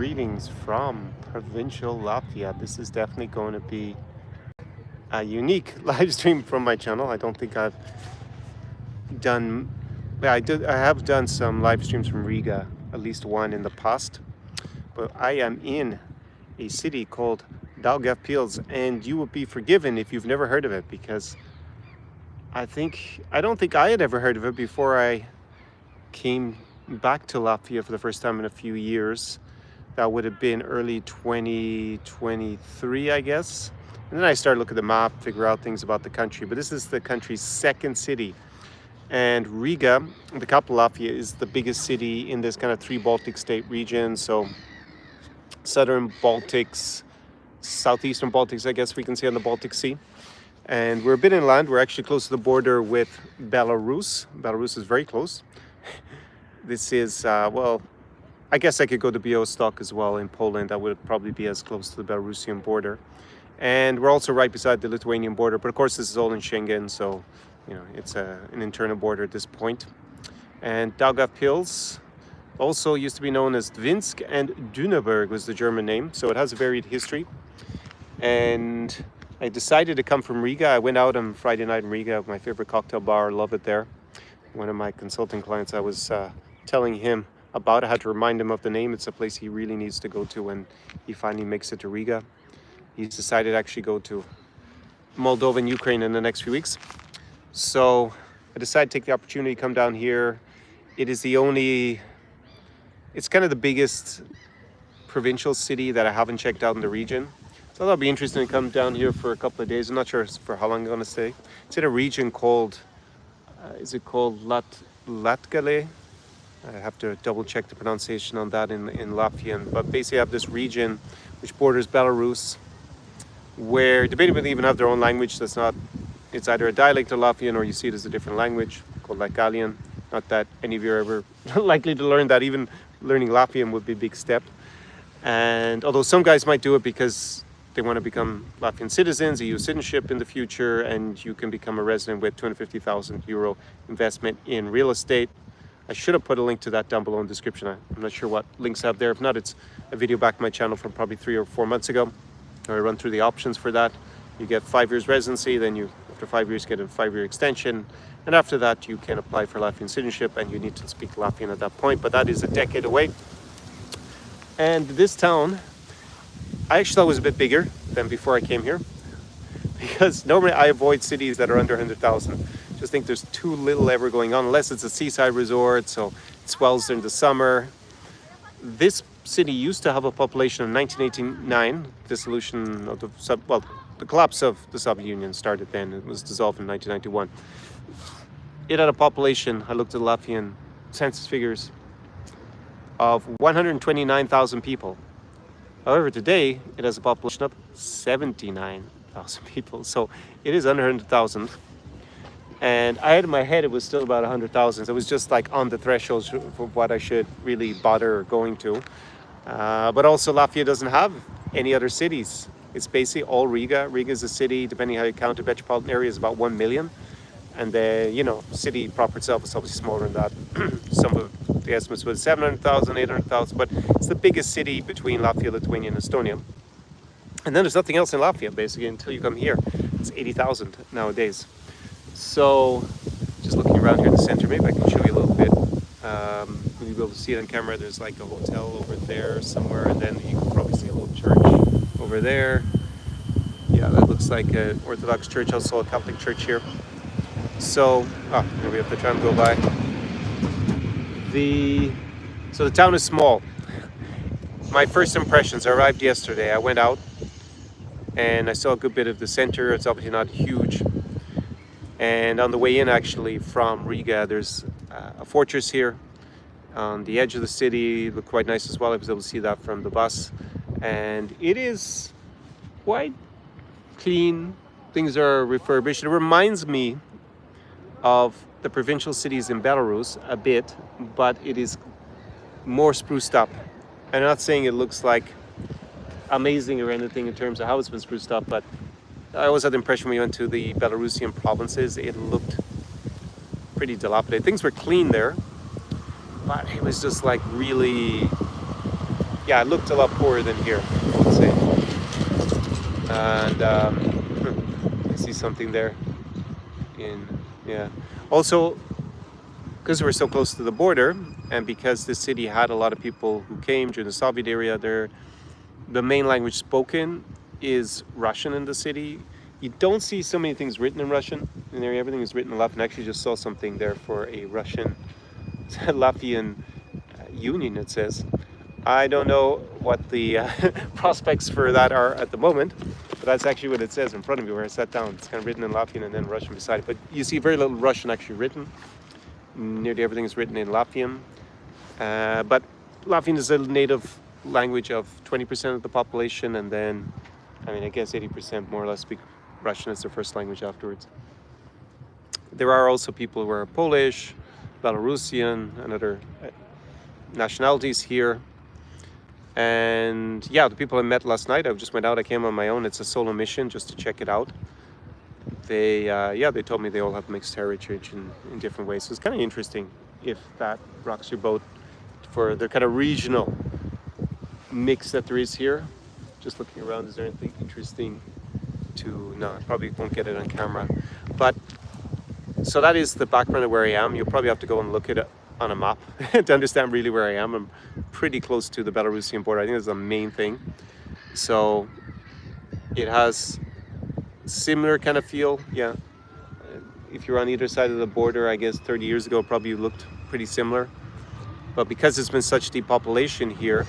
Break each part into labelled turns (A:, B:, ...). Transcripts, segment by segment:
A: greetings from provincial Latvia. This is definitely going to be a unique live stream from my channel. I don't think I've done, I have done some live streams from Riga, at least one in the past, but I am in a city called Daugavpils, and you will be forgiven if you've never heard of it, because I don't think I had ever heard of it before I came back to Latvia for the first time in a few years. That would have been early 2023, I guess. And then I started looking at the map, figure out things about the country. But this is the country's second city. And Riga, the capital of Latvia, is the biggest city in this kind of three Baltic state region. So southern Baltics, southeastern Baltics, I guess we can say, on the Baltic Sea. And we're a bit inland. We're actually close to the border with Belarus. Belarus is very close. This is, well, I guess I could go to Białystok as well in Poland. That would probably be as close to the Belarusian border. And we're also right beside the Lithuanian border. But of course, this is all in Schengen, so, you know, it's an internal border at this point. And Daugavpils also used to be known as Dvinsk, and Düneberg was the German name. So it has a varied history. And I decided to come from Riga. I went out on Friday night in Riga, my favorite cocktail bar. Love it there. One of my consulting clients, I was telling him about. I had to remind him of the name. It's a place he really needs to go to when he finally makes it to Riga. He's decided to actually go to Moldova and Ukraine in the next few weeks. So I decided to take the opportunity to come down here. It's kind of the biggest provincial city that I haven't checked out in the region. So that'll be interesting to come down here for a couple of days. I'm not sure for how long I'm going to stay. It's in a region called, is it called Latgale? I have to double check the pronunciation on that in Latvian. But basically I have this region which borders Belarus, where debatably even have their own language. That's not, it's either a dialect of Latvian or you see it as a different language called Latgalian. Not that any of you are ever likely to learn that. Even learning Latvian would be a big step. And although some guys might do it because they want to become Latvian citizens, EU citizenship in the future, and you can become a resident with €250,000 investment in real estate. I should have put a link to that down below in the description. I'm not sure what links I have there. If not, it's a video back on my channel from probably 3 or 4 months ago, where I run through the options for that. You get 5 years residency, then you, after 5 years, get a 5-year extension. And after that, you can apply for Latvian citizenship, and you need to speak Latvian at that point. But that is a decade away. And this town, I actually thought was a bit bigger than before I came here, because normally I avoid cities that are under 100,000. Just think there's too little ever going on, unless it's a seaside resort, so it swells during the summer. This city used to have a population of 1989, dissolution of the the collapse of the Soviet Union started then. It was dissolved in 1991. It had a population, I looked at Latvian census figures, of 129,000 people. However, today it has a population of 79,000 people, so it is under 100,000. And I had in my head it was still about 100,000. So it was just like on the threshold for what I should really bother going to. But also Latvia doesn't have any other cities. It's basically all Riga. Riga is a city, depending how you count the metropolitan area, is about 1 million. And the, you know, city proper itself is obviously smaller than that. Some of the estimates were 700,000, 800,000, but it's the biggest city between Latvia, Lithuania, and Estonia. And then there's nothing else in Latvia, basically, until you come here. It's 80,000 nowadays. So, just looking around here in the center, maybe I can show you a little bit. You'll be able to see it on camera. There's like a hotel over there somewhere, and then you can probably see a little church over there. Yeah, that looks like an Orthodox church, also a Catholic church here. So, here we have the tram go by. So the town is small. My first impressions, I arrived yesterday. I went out and I saw a good bit of the center. It's obviously not huge. And on the way in, actually, from Riga, there's a fortress here on the edge of the city. It looked quite nice as well. I was able to see that from the bus. And it is quite clean. Things are refurbished. It reminds me of the provincial cities in Belarus a bit, but it is more spruced up. I'm not saying it looks like amazing or anything in terms of how it's been spruced up, but I always had the impression when we went to the Belarusian provinces, it looked pretty dilapidated. Things were clean there, but it was just like really, yeah, it looked a lot poorer than here, I would say. And I see something there. Yeah. Also, because we're so close to the border, and because this city had a lot of people who came during the Soviet era, the main language spoken is Russian in the city. You don't see so many things written in Russian in there. Everything is written in Latvian. I actually just saw something there for a Russian Latvian union, it says. I don't know what the prospects for that are at the moment, but that's actually what it says in front of me where I sat down. It's kind of written in Latvian and then Russian beside it. But you see very little Russian actually written. Nearly everything is written in Latvian. But Latvian is a native language of 20% of the population, and then, I mean, I guess 80% more or less speak Russian as their first language afterwards. There are also people who are Polish, Belarusian, and other nationalities here. And yeah, the people I met last night, I just went out, I came on my own. It's a solo mission just to check it out. They told me they all have mixed heritage in different ways. So it's kind of interesting if that rocks your boat for the kind of regional mix that there is here. Just looking around, is there anything interesting to, no, I probably won't get it on camera. But, so that is the background of where I am. You'll probably have to go and look at it on a map to understand really where I am. I'm pretty close to the Belarusian border. I think that's the main thing. So it has similar kind of feel, yeah. If you're on either side of the border, I guess 30 years ago probably looked pretty similar. But because it's been such depopulation here,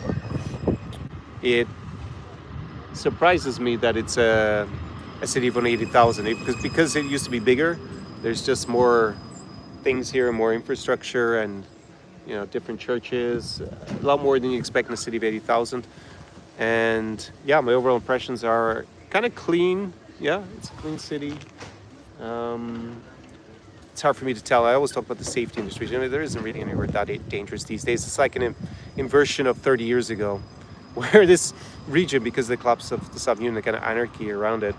A: it surprises me that it's a city of only 80,000. Because it used to be bigger, there's just more things here, more infrastructure, and different churches, a lot more than you expect in a city of 80,000. And yeah, my overall impressions are kind of clean. Yeah, it's a clean city. It's hard for me to tell. I always talk about the safety industry. There isn't really anywhere that dangerous these days. It's like an inversion of 30 years ago, where this region, because of the collapse of the Soviet Union, the kind of anarchy around it,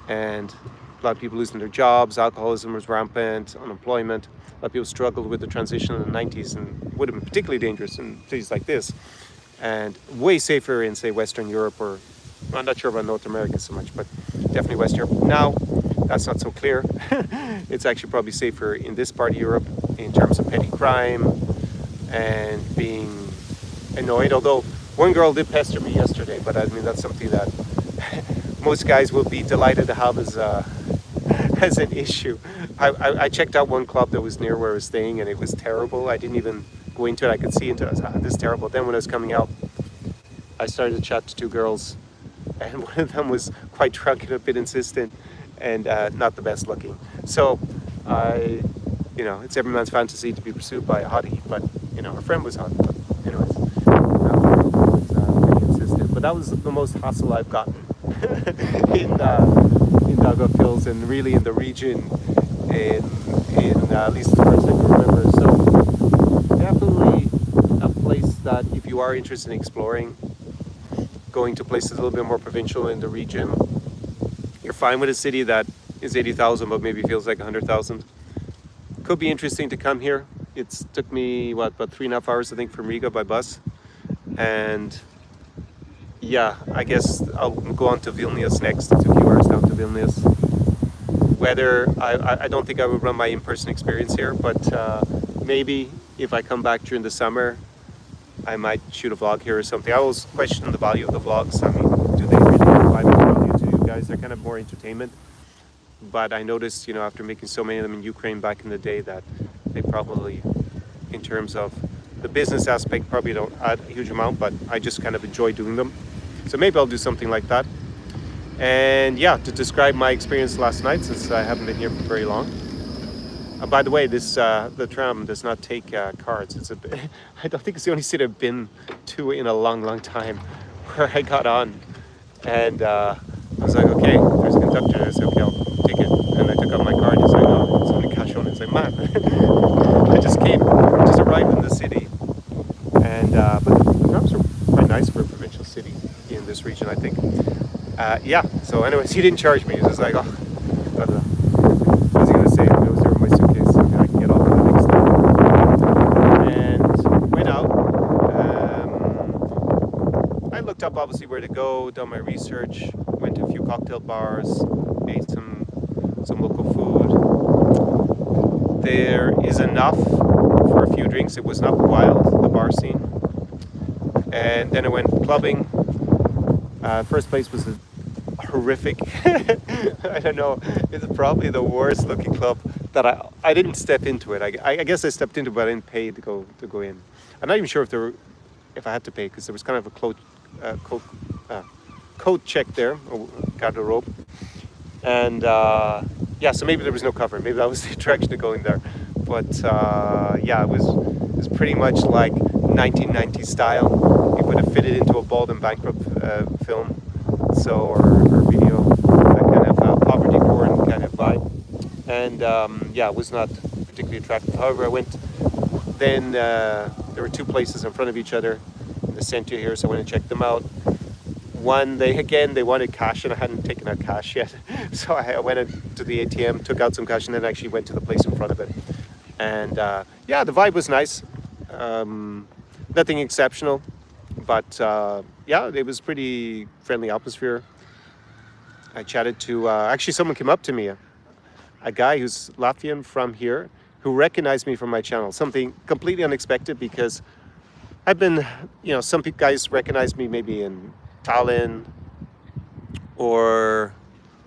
A: and a lot of people losing their jobs, alcoholism was rampant, unemployment. A lot of people struggled with the transition in the 90s and would have been particularly dangerous in cities like this. And way safer in, say, Western Europe, or I'm not sure about North America so much, but definitely West Europe. Now, that's not so clear. It's actually probably safer in this part of Europe in terms of petty crime and being annoyed. Although one girl did pester me yesterday, but I mean, that's something that most guys will be delighted to have as an issue. I checked out one club that was near where I was staying, and it was terrible. I didn't even go into it. I could see into it. This is terrible. Then when I was coming out, I started to chat to two girls, and one of them was quite drunk and a bit insistent, and not the best looking. So it's every man's fantasy to be pursued by a hottie, but her friend was hot. But anyways, pretty insistent. But that was the most hassle I've gotten in Daugavpils, and really in the region, in at least as far as I can remember. So definitely a place that if you are interested in exploring, going to places a little bit more provincial in the region, you're fine with a city that is 80,000 but maybe feels like 100,000. Could be interesting to come here. It took me about 3.5 hours, I think, from Riga by bus. And yeah, I guess I'll go on to Vilnius next. It's a few hours down to Vilnius. Whether I don't think I would run my in-person experience here, but maybe if I come back during the summer, I might shoot a vlog here or something. I always question the value of the vlogs. I mean, do they really provide much value to you guys? They're kind of more entertainment. But I noticed, after making so many of them in Ukraine back in the day, that they probably, in terms of the business aspect, probably don't add a huge amount, but I just kind of enjoy doing them. So maybe I'll do something like that. And yeah, to describe my experience last night, since I haven't been here for very long. By the way, the tram does not take cards. I don't think it's the only city I've been to in a long, long time, where I got on and I was like, okay, there's a conductor. I said, okay, I'll take it. And I took out my card. He's like, oh, it's only cash on it. It's like, man, I just arrived in the city. And but the trams are quite nice for a provincial city in this region, I think. Yeah, so anyways, he didn't charge me. He was just like, oh, I don't know. What was he going to say? It was there in my suitcase, so I can get off the next time. And went out. looked up obviously where to go, done my research, went to a few cocktail bars, ate some local food. There is enough for a few drinks. It was not wild, the bar scene. And then I went clubbing. First place was a horrific, I don't know, it's probably the worst looking club that I didn't step into it. I guess I stepped into it, but I didn't pay to go in. I'm not even sure if I had to pay, because there was kind of a coat check there, or garderobe. And yeah, so maybe there was no cover. Maybe that was the attraction of going there. But yeah, it was pretty much like 1990s style. You would have fitted into a Bald and Bankrupt film, or video, that kind of poverty porn kind of vibe. And yeah, it was not particularly attractive. However, I went. Then there were two places in front of each other in the center here, so I went and checked them out. One, they wanted cash, and I hadn't taken out cash yet. So I went to the ATM, took out some cash, and then actually went to the place in front of it. And yeah, the vibe was nice. Nothing exceptional, but yeah, it was pretty friendly atmosphere. I chatted to, actually someone came up to me, a guy who's Latvian from here, who recognized me from my channel. Something completely unexpected, because I've been, some guys recognize me maybe in Tallinn, or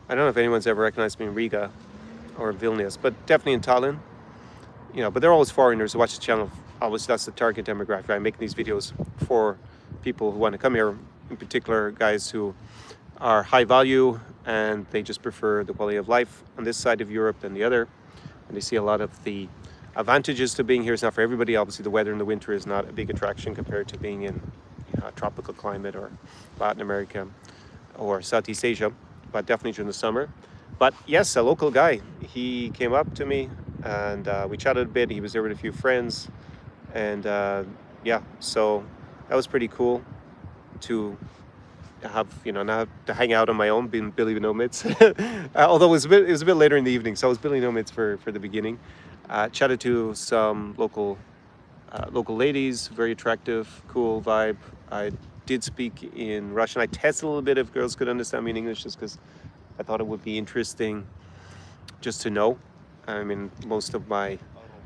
A: I don't know if anyone's ever recognized me in Riga or Vilnius, but definitely in Tallinn. But they're always foreigners who watch the channel. Always, that's the target demographic. I'm making these videos for people who want to come here, in particular guys who are high value and they just prefer the quality of life on this side of Europe than the other. And they see a lot of the advantages to being here. It's not for everybody. Obviously, the weather in the winter is not a big attraction compared to being in a tropical climate or Latin America or Southeast Asia, but definitely during the summer. But yes, a local guy, he came up to me and we chatted a bit. He was there with a few friends, and yeah, so that was pretty cool to have, not have to hang out on my own, being Billy Nomads. Although it was a bit later in the evening, so I was Billy Nomads for the beginning. Chatted to some local ladies, very attractive, cool vibe. I did speak in Russian. I tested a little bit if girls could understand me in English, just because I thought it would be interesting just to know. I mean, most of my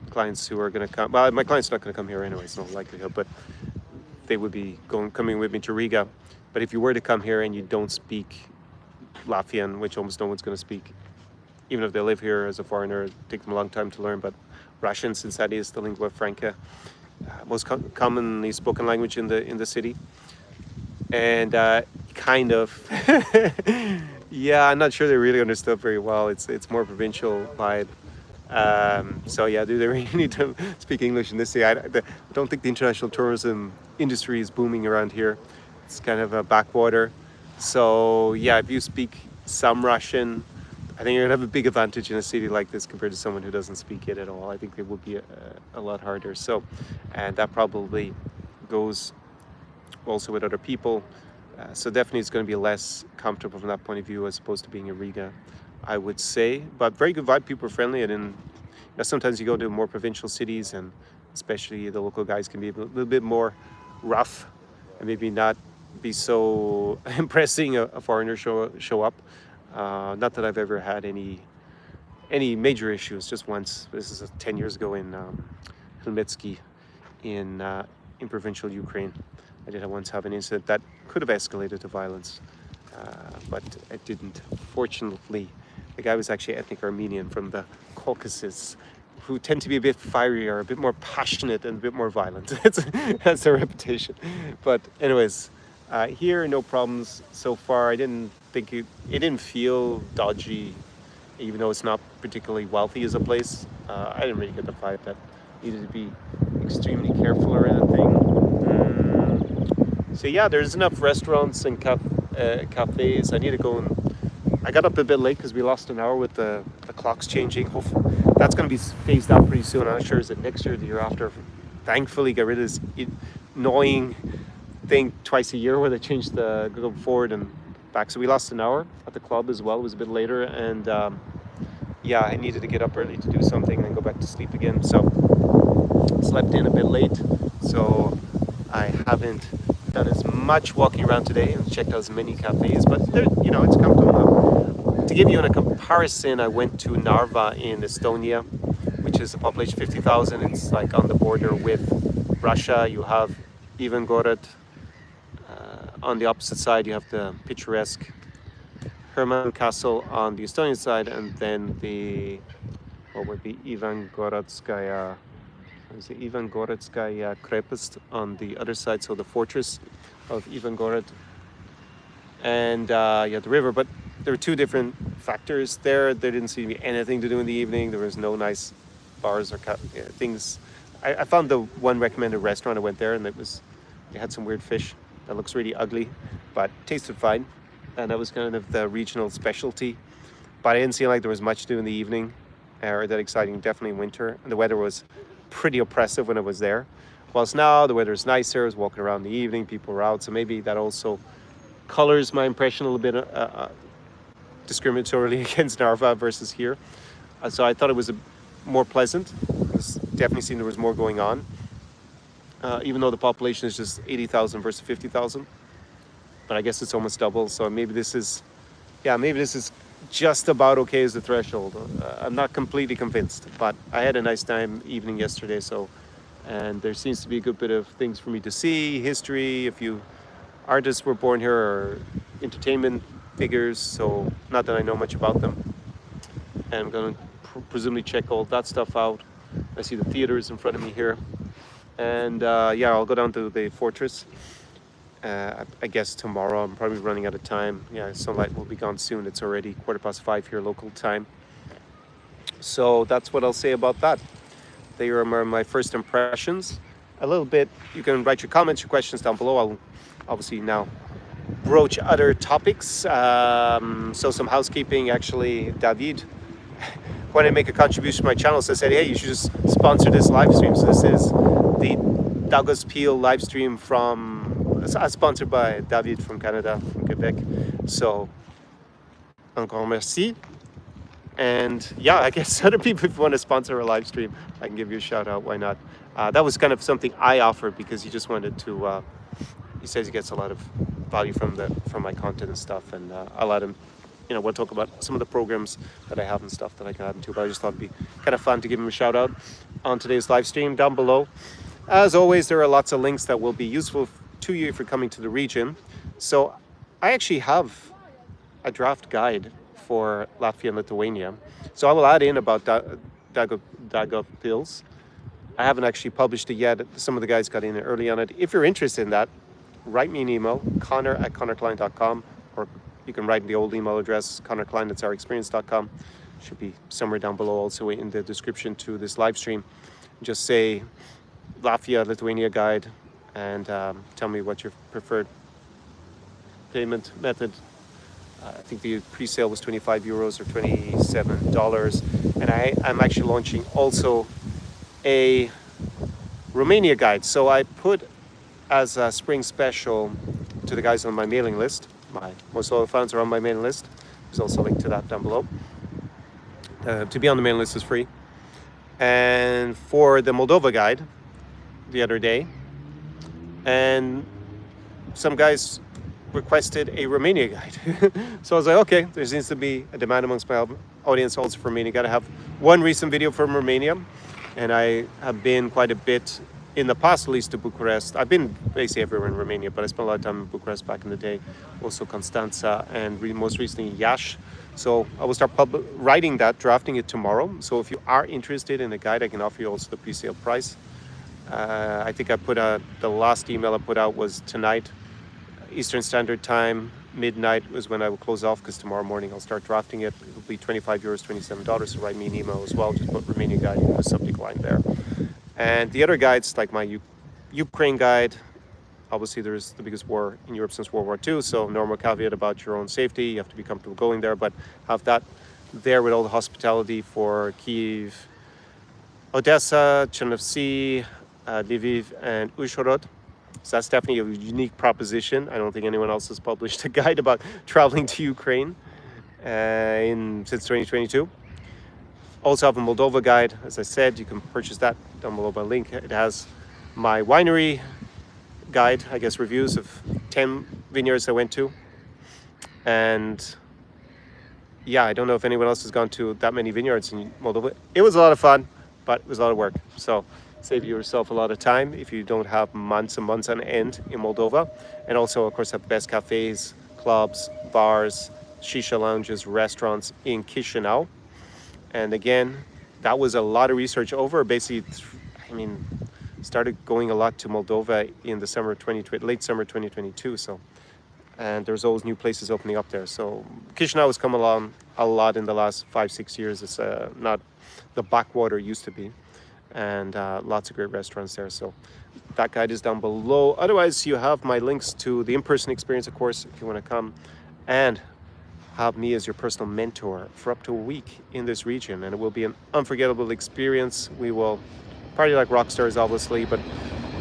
A: clients who are going to come, well, my clients are not going to come here anyway, it's no likelihood, but they would be coming with me to Riga. But if you were to come here and you don't speak Latvian, which almost no one's going to speak, even if they live here as a foreigner, it takes them a long time to learn. But Russian, since that is the lingua franca, most commonly spoken language in the city, and kind of, yeah, I'm not sure they really understood very well. It's more provincial vibe. So yeah, do they really need to speak English in this city? I don't think the international tourism industry is booming around here. It's kind of a backwater. So yeah, if you speak some Russian, I think you're gonna have a big advantage in a city like this compared to someone who doesn't speak it at all. I think it would be a lot harder. So, and that probably goes also with other people. So definitely it's going to be less comfortable from that point of view as opposed to being in Riga, I would say. But very good vibe, people are friendly. And then sometimes you go to more provincial cities, and especially the local guys can be a little bit more rough and maybe not be so impressing a foreigner show up. Not that I've ever had any major issues, just once. This is 10 years ago in Helmetsky in provincial Ukraine. I did once have an incident that could have escalated to violence, but it didn't. Fortunately, the guy was actually ethnic Armenian from the Caucasus, who tend to be a bit fierier, a bit more passionate, and a bit more violent. That's their reputation. But anyways, here, no problems so far. I didn't think it didn't feel dodgy, even though it's not particularly wealthy as a place. I didn't really get the vibe that needed to be extremely careful or anything. So yeah, there's enough restaurants and cafes. I need to go and I got up a bit late because we lost an hour with the clocks changing. Hopefully that's going to be phased out pretty soon. I'm not sure is it next year or the year after. Thankfully, get rid of this annoying thing twice a year where they change the go forward and back. So we lost an hour at the club as well. It was a bit later, and yeah, I needed to get up early to do something and then go back to sleep again. So slept in a bit late, so I haven't done as much walking around today and checked out as many cafes, but there, you know, it's comfortable. To give you a comparison, I went to Narva in Estonia, which is a population 50,000. It's like on the border with Russia. You have Ivangorod. On the opposite side, you have the picturesque Herman Castle on the Estonian side, and then the, what would be Ivangorodskaya Krepest on the other side, so the fortress of Ivangorod. And yeah, the river. But there were two different factors there. There didn't seem to be anything to do in the evening. There was no nice bars or things. I found the one recommended restaurant. I went there, and they had some weird fish that looks really ugly, but tasted fine. And that was kind of the regional specialty. But I didn't seem like there was much to do in the evening or that exciting, definitely in winter. And the weather was pretty oppressive when I was there. Whilst now the weather is nicer. I was walking around in the evening, people were out. So maybe that also colors my impression a little bit discriminatorily against Narva versus here. So I thought it was more pleasant. It definitely seemed there was more going on. Even though the population is just 80,000 versus 50,000. But I guess it's almost double. So maybe this is just about okay as the threshold. I'm not completely convinced, but I had a nice time evening yesterday. And there seems to be a good bit of things for me to see, history, a few artists were born here, or entertainment figures. So not that I know much about them. And I'm going to presumably check all that stuff out. I see the theaters in front of me here. And yeah, I'll go down to the fortress. I guess tomorrow. I'm probably running out of time. Yeah, sunlight will be gone soon. It's already 5:15 here local time. So that's what I'll say about that. They are my first impressions. A little bit, you can write your comments, your questions down below. I'll obviously now broach other topics. So some housekeeping, actually. David, when I make a contribution to my channel, so I said, hey, you should just sponsor this live stream. So this is the Daugavpils live stream sponsored by David from Canada, from Quebec. So, encore merci. And yeah, I guess other people, if you want to sponsor a live stream, I can give you a shout out. Why not? That was kind of something I offered because he just wanted to. He says he gets a lot of value from my content and stuff, and I let him. You know, we'll talk about some of the programs that I have and stuff that I can add into. But I just thought it'd be kind of fun to give him a shout out on today's live stream down below. As always, there are lots of links that will be useful to you if you're coming to the region. So I actually have a draft guide for Latvia and Lithuania. So I will add in about Daugavpils. I haven't actually published it yet. Some of the guys got in early on it. If you're interested in that, write me an email, connor@connorklein.com, or you can write the old email address, connorklein@ourexperience.com. Should be somewhere down below also in the description to this live stream. Just say Latvia, Lithuania guide, and tell me what your preferred payment method. I think the pre-sale was €25 or $27. And I'm actually launching also a Romania guide. So I put as a spring special to the guys on my mailing list. Most loyal fans are on my mailing list. There's also a link to that down below. To be on the mailing list is free. And for the Moldova guide the other day, and some guys requested a Romania guide. So I was like, okay, there seems to be a demand amongst my audience also for Romania. Got to have one recent video from Romania, and I have been quite a bit in the past, at least, to Bucharest. I've been basically everywhere in Romania, but I spent a lot of time in Bucharest back in the day, also Constanța, and most recently Iași. So I will start drafting it tomorrow. So if you are interested in a guide, I can offer you also the pre-sale price. I think the last email I put out was tonight, Eastern Standard Time, midnight was when I will close off, because tomorrow morning I'll start drafting it. It'll be €25, $27. So write me an email as well. Just put Romania guide in the subject line there. And the other guides, like my Ukraine guide, obviously there's the biggest war in Europe since World War II. So normal caveat about your own safety. You have to be comfortable going there, but have that there with all the hospitality for Kyiv, Odessa, Chernovtsi, Lviv, and Uzhhorod. So that's definitely a unique proposition. I don't think anyone else has published a guide about traveling to Ukraine since 2022. Also have a Moldova guide. As I said, you can purchase that down below by link. It has my winery guide, I guess, reviews of 10 vineyards I went to. And yeah, I don't know if anyone else has gone to that many vineyards in Moldova. It was a lot of fun, but it was a lot of work. So save yourself a lot of time if you don't have months and months on end in Moldova. And also, of course, have the best cafes, clubs, bars, shisha lounges, restaurants in Chisinau. And again, that was a lot of research over basically, started going a lot to Moldova in the summer of 2020, late summer 2022. So, and there's always new places opening up there. So Chisinau has come along a lot in the last 5-6 years. It's not the backwater it used to be, and lots of great restaurants there. So that guide is down below. Otherwise, you have my links to the in-person experience, of course, if you want to come and have me as your personal mentor for up to a week in this region. And it will be an unforgettable experience. We will party like rock stars, obviously, but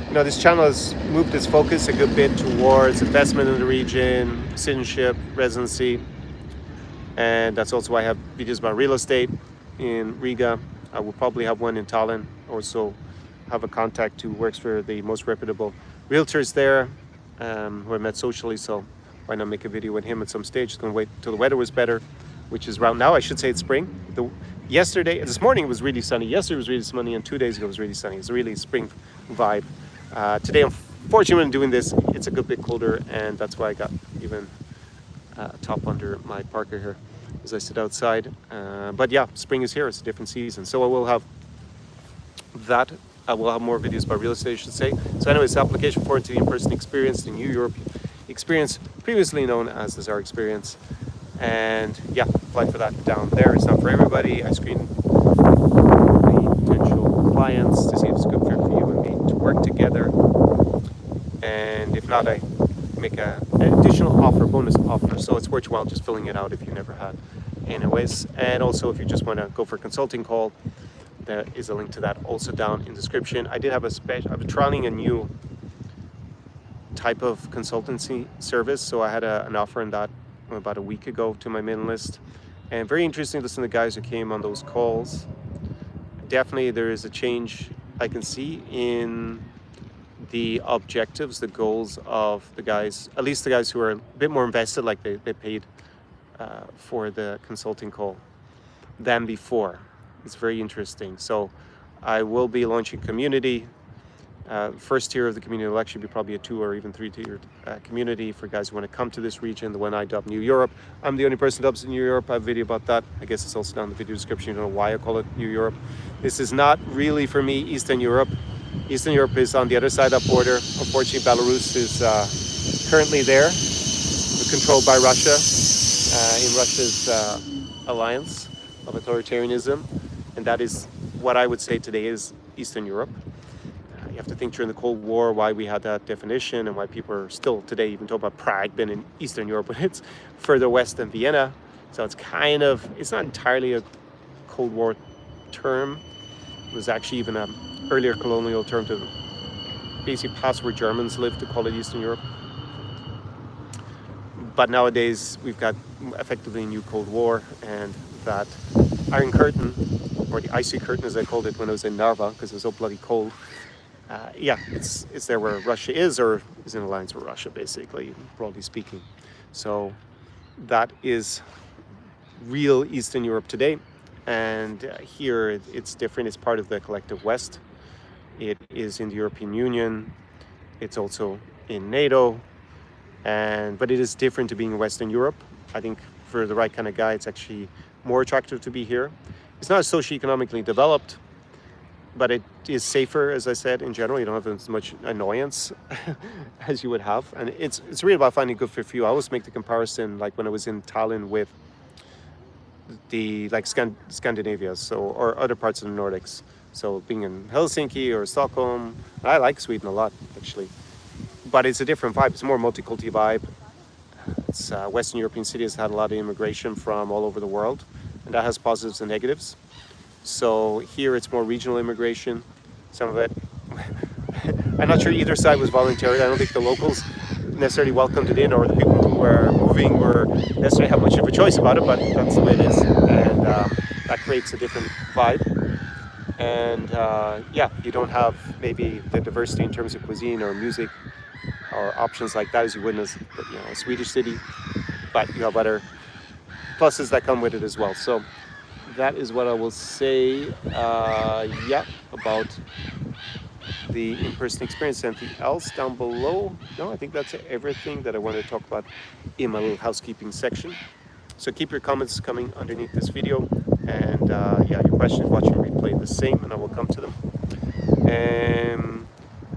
A: you know, this channel has moved its focus a good bit towards investment in the region, citizenship, residency, and that's also why I have videos about real estate in Riga. I will probably have one in Tallinn. Also have a contact who works for the most reputable realtors there, who I met socially, so why not make a video with him at some stage. It's going to wait till the weather was better, which is around now. I should say it's spring. This morning it was really sunny. Yesterday was really sunny, and 2 days ago it was really sunny. It's really spring vibe. Today, unfortunately, when I'm doing this, it's a good bit colder, and that's why I got even top under my parka here as I sit outside. But yeah, spring is here. It's a different season. So I will have that. I will have more videos about real estate, I should say. So anyways, application form to the in-person experience, the New Europe experience, previously known as the Czar experience. And yeah, apply for that down there. It's not for everybody. I screen potential clients to see if it's a good fit for you and me to work together. And if not, I make an additional offer, bonus offer. So it's worthwhile just filling it out if you never had. Anyways, and also if you just want to go for a consulting call, there is a link to that also down in the description. I did have I've been trialing a new type of consultancy service. So I had an offer in that about a week ago to my mailing list. And very interesting to listen to the guys who came on those calls. Definitely there is a change I can see in the objectives, the goals of the guys, at least the guys who are a bit more invested, like they paid for the consulting call than before. It's very interesting. So I will be launching community. First tier of the community will actually be probably a 2 or even 3 tiered community for guys who want to come to this region. The one I dub New Europe. I'm the only person who dubs in New Europe. I have a video about that. I guess it's also down in the video description. You don't know why I call it New Europe. This is not really for me Eastern Europe. Eastern Europe is on the other side of that border. Unfortunately, Belarus is currently there, controlled by Russia, in Russia's alliance of authoritarianism. And that is what I would say today is Eastern Europe. You have to think during the Cold War why we had that definition and why people are still today even talking about Prague being in Eastern Europe, but it's further west than Vienna. So it's kind of, it's not entirely a Cold War term. It was actually even an earlier colonial term to basically past where Germans lived to call it Eastern Europe. But nowadays we've got effectively a new Cold War, and that Iron Curtain, or the icy curtain as I called it when I was in Narva because it was so bloody cold. Yeah, it's there where Russia is, or is in alliance with Russia, basically, broadly speaking. So that is real Eastern Europe today. And here it's different. It's part of the collective West. It is in the European Union. It's also in NATO. But it is different to being in Western Europe. I think for the right kind of guy, it's actually more attractive to be here. It's not socioeconomically developed, but it is safer, as I said, in general. You don't have as much annoyance as you would have. And it's really about finding a good fit for you. I always make the comparison, like when I was in Tallinn with the Scandinavia, so, or other parts of the Nordics. So being in Helsinki or Stockholm, I like Sweden a lot, actually. But it's a different vibe. It's a more multicultural vibe. It's Western European cities had a lot of immigration from all over the world, and that has positives and negatives. So here it's more regional immigration. Some of it, I'm not sure either side was voluntary. I don't think the locals necessarily welcomed it in, or the people who were moving were necessarily have much of a choice about it, but that's the way it is. And that creates a different vibe. And yeah, you don't have maybe the diversity in terms of cuisine or music or options like that as you would in a, a Swedish city, but you have other pluses that come with it as well. So that is what I will say, yeah, about the in-person experience. Anything else down below? No, I think that's everything that I wanted to talk about in my little housekeeping section. So keep your comments coming underneath this video, and yeah, your questions watching replay the same, and I will come to them. And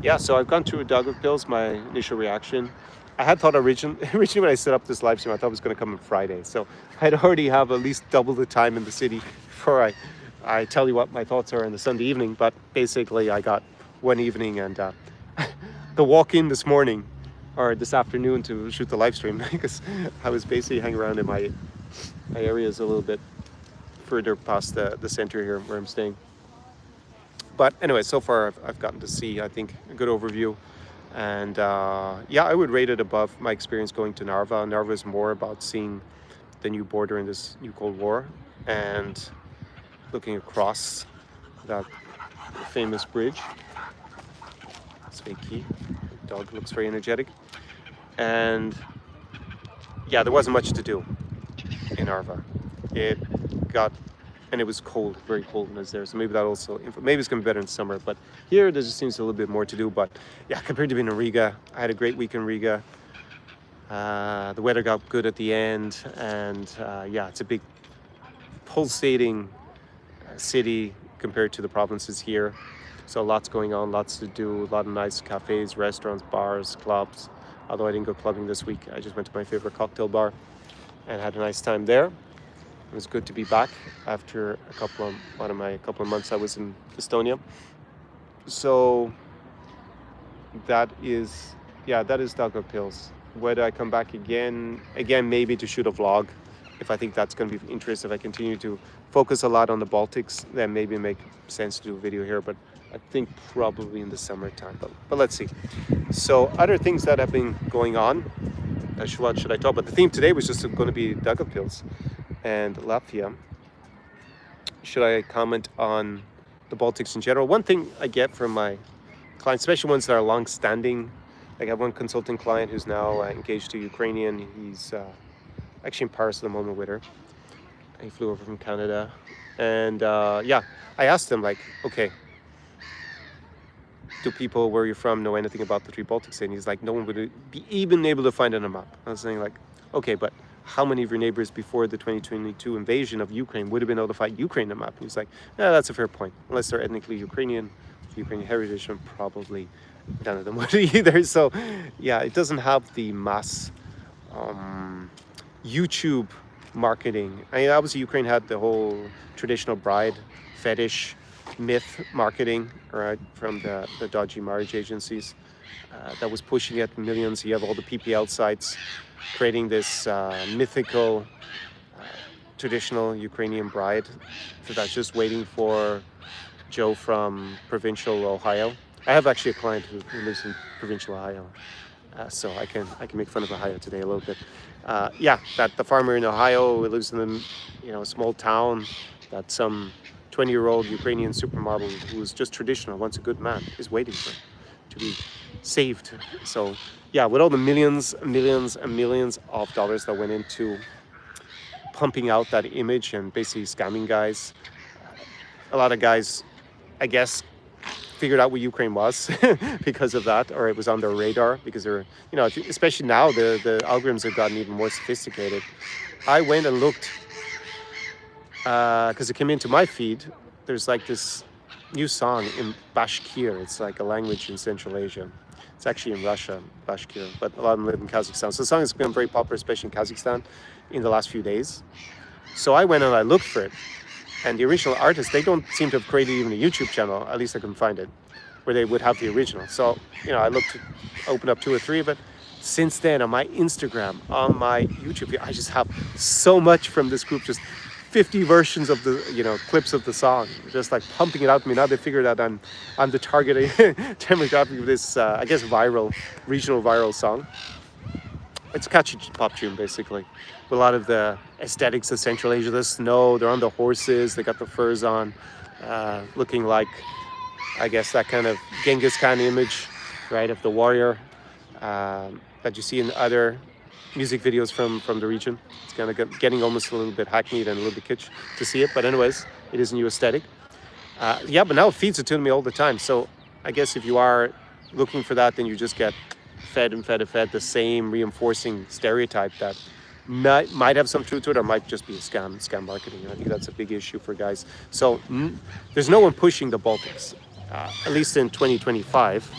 A: yeah, so I've gone through Daugavpils. My initial reaction, I had thought originally when I set up this live stream, I thought it was going to come on Friday. So I'd already have at least double the time in the city before I tell you what my thoughts are on the Sunday evening. But basically, I got one evening and the walk-in this morning or this afternoon to shoot the live stream, because I was basically hanging around in my areas a little bit further past the center here where I'm staying. But anyway, so far I've gotten to see, I think, a good overview. And yeah, I would rate it above my experience going to Narva. Narva is more about seeing the new border in this new Cold War and looking across that famous bridge. It's very key. The dog looks very energetic. And yeah, there wasn't much to do in Narva. And it was cold, very cold when I was there. So maybe that also, maybe it's going to be better in summer. But here, there just seems a little bit more to do. But yeah, compared to being in Riga, I had a great week in Riga. The weather got good at the end. And yeah, it's a big pulsating city compared to the provinces here. So lots going on, lots to do, a lot of nice cafes, restaurants, bars, clubs. Although I didn't go clubbing this week, I just went to my favorite cocktail bar and had a nice time there. It was good to be back after a couple of months I was in Estonia. So that is Daugavpils. Whether I come back again, maybe to shoot a vlog, if I think that's going to be of interest. If I continue to focus a lot on the Baltics, then maybe it make sense to do a video here. But I think probably in the summertime. But let's see. So other things that have been going on. What should I talk about? The theme today was just going to be Daugavpils and Latvia. Should I comment on the Baltics in general? One thing I get from my clients, especially ones that are long-standing, like I have one consulting client who's now engaged to Ukrainian. He's actually in Paris at the moment with her. He flew over from Canada. And yeah, I asked him, like, okay, do people where you're from know anything about the three Baltic states? And he's like, no one would be even able to find it on a map. I was saying, like, okay, but how many of your neighbors before the 2022 invasion of Ukraine would have been able to find Ukraine on a map? And he's like, yeah, that's a fair point. Unless they're ethnically Ukrainian heritage, and probably none of them would either. So yeah, it doesn't have the mass YouTube marketing. I mean, obviously Ukraine had the whole traditional bride fetish myth marketing, right, from the dodgy marriage agencies that was pushing it millions. You have all the PPL sites creating this mythical traditional Ukrainian bride that's just waiting for Joe from provincial Ohio. I have actually a client who lives in provincial Ohio, so I can make fun of Ohio today a little bit. Yeah, that the farmer in Ohio who lives in a small town, that some 20-year-old Ukrainian supermodel who is just traditional, wants a good man, is waiting for him to be saved. So yeah, with all the millions and millions of dollars that went into pumping out that image and basically scamming guys, a lot of guys, I guess, figured out what Ukraine was because of that, or it was on their radar because they're, especially now the algorithms have gotten even more sophisticated. I went and looked because it came into my feed. There's like this new song in Bashkir. It's like a language in Central Asia. It's actually in Russia, Bashkir, but a lot of them live in Kazakhstan. So the song has been very popular, especially in Kazakhstan, in the last few days. So I went and I looked for it. And the original artists, they don't seem to have created even a YouTube channel, at least I couldn't find it, where they would have the original. So, I opened up 2 or 3 of it. Since then, on my Instagram, on my YouTube, I just have so much from this group, just 50 versions of the, clips of the song, just like pumping it out to me. Now they figured out I'm the target demographic of this, I guess, regional viral song. It's a catchy pop tune, basically. With a lot of the aesthetics of Central Asia, the snow, they're on the horses, they got the furs on, looking like, I guess, that kind of Genghis Khan image, right, of the warrior. that you see in other music videos from the region. It's kind of getting almost a little bit hackneyed and a little bit kitsch to see it, but anyways, it is a new aesthetic. Yeah, but now it feeds it to me all the time. So I guess if you are looking for that, then you just get fed and fed and fed the same reinforcing stereotype that might have some truth to it, or might just be a scam marketing. And I think that's a big issue for guys. So there's no one pushing the Baltics, at least in 2025.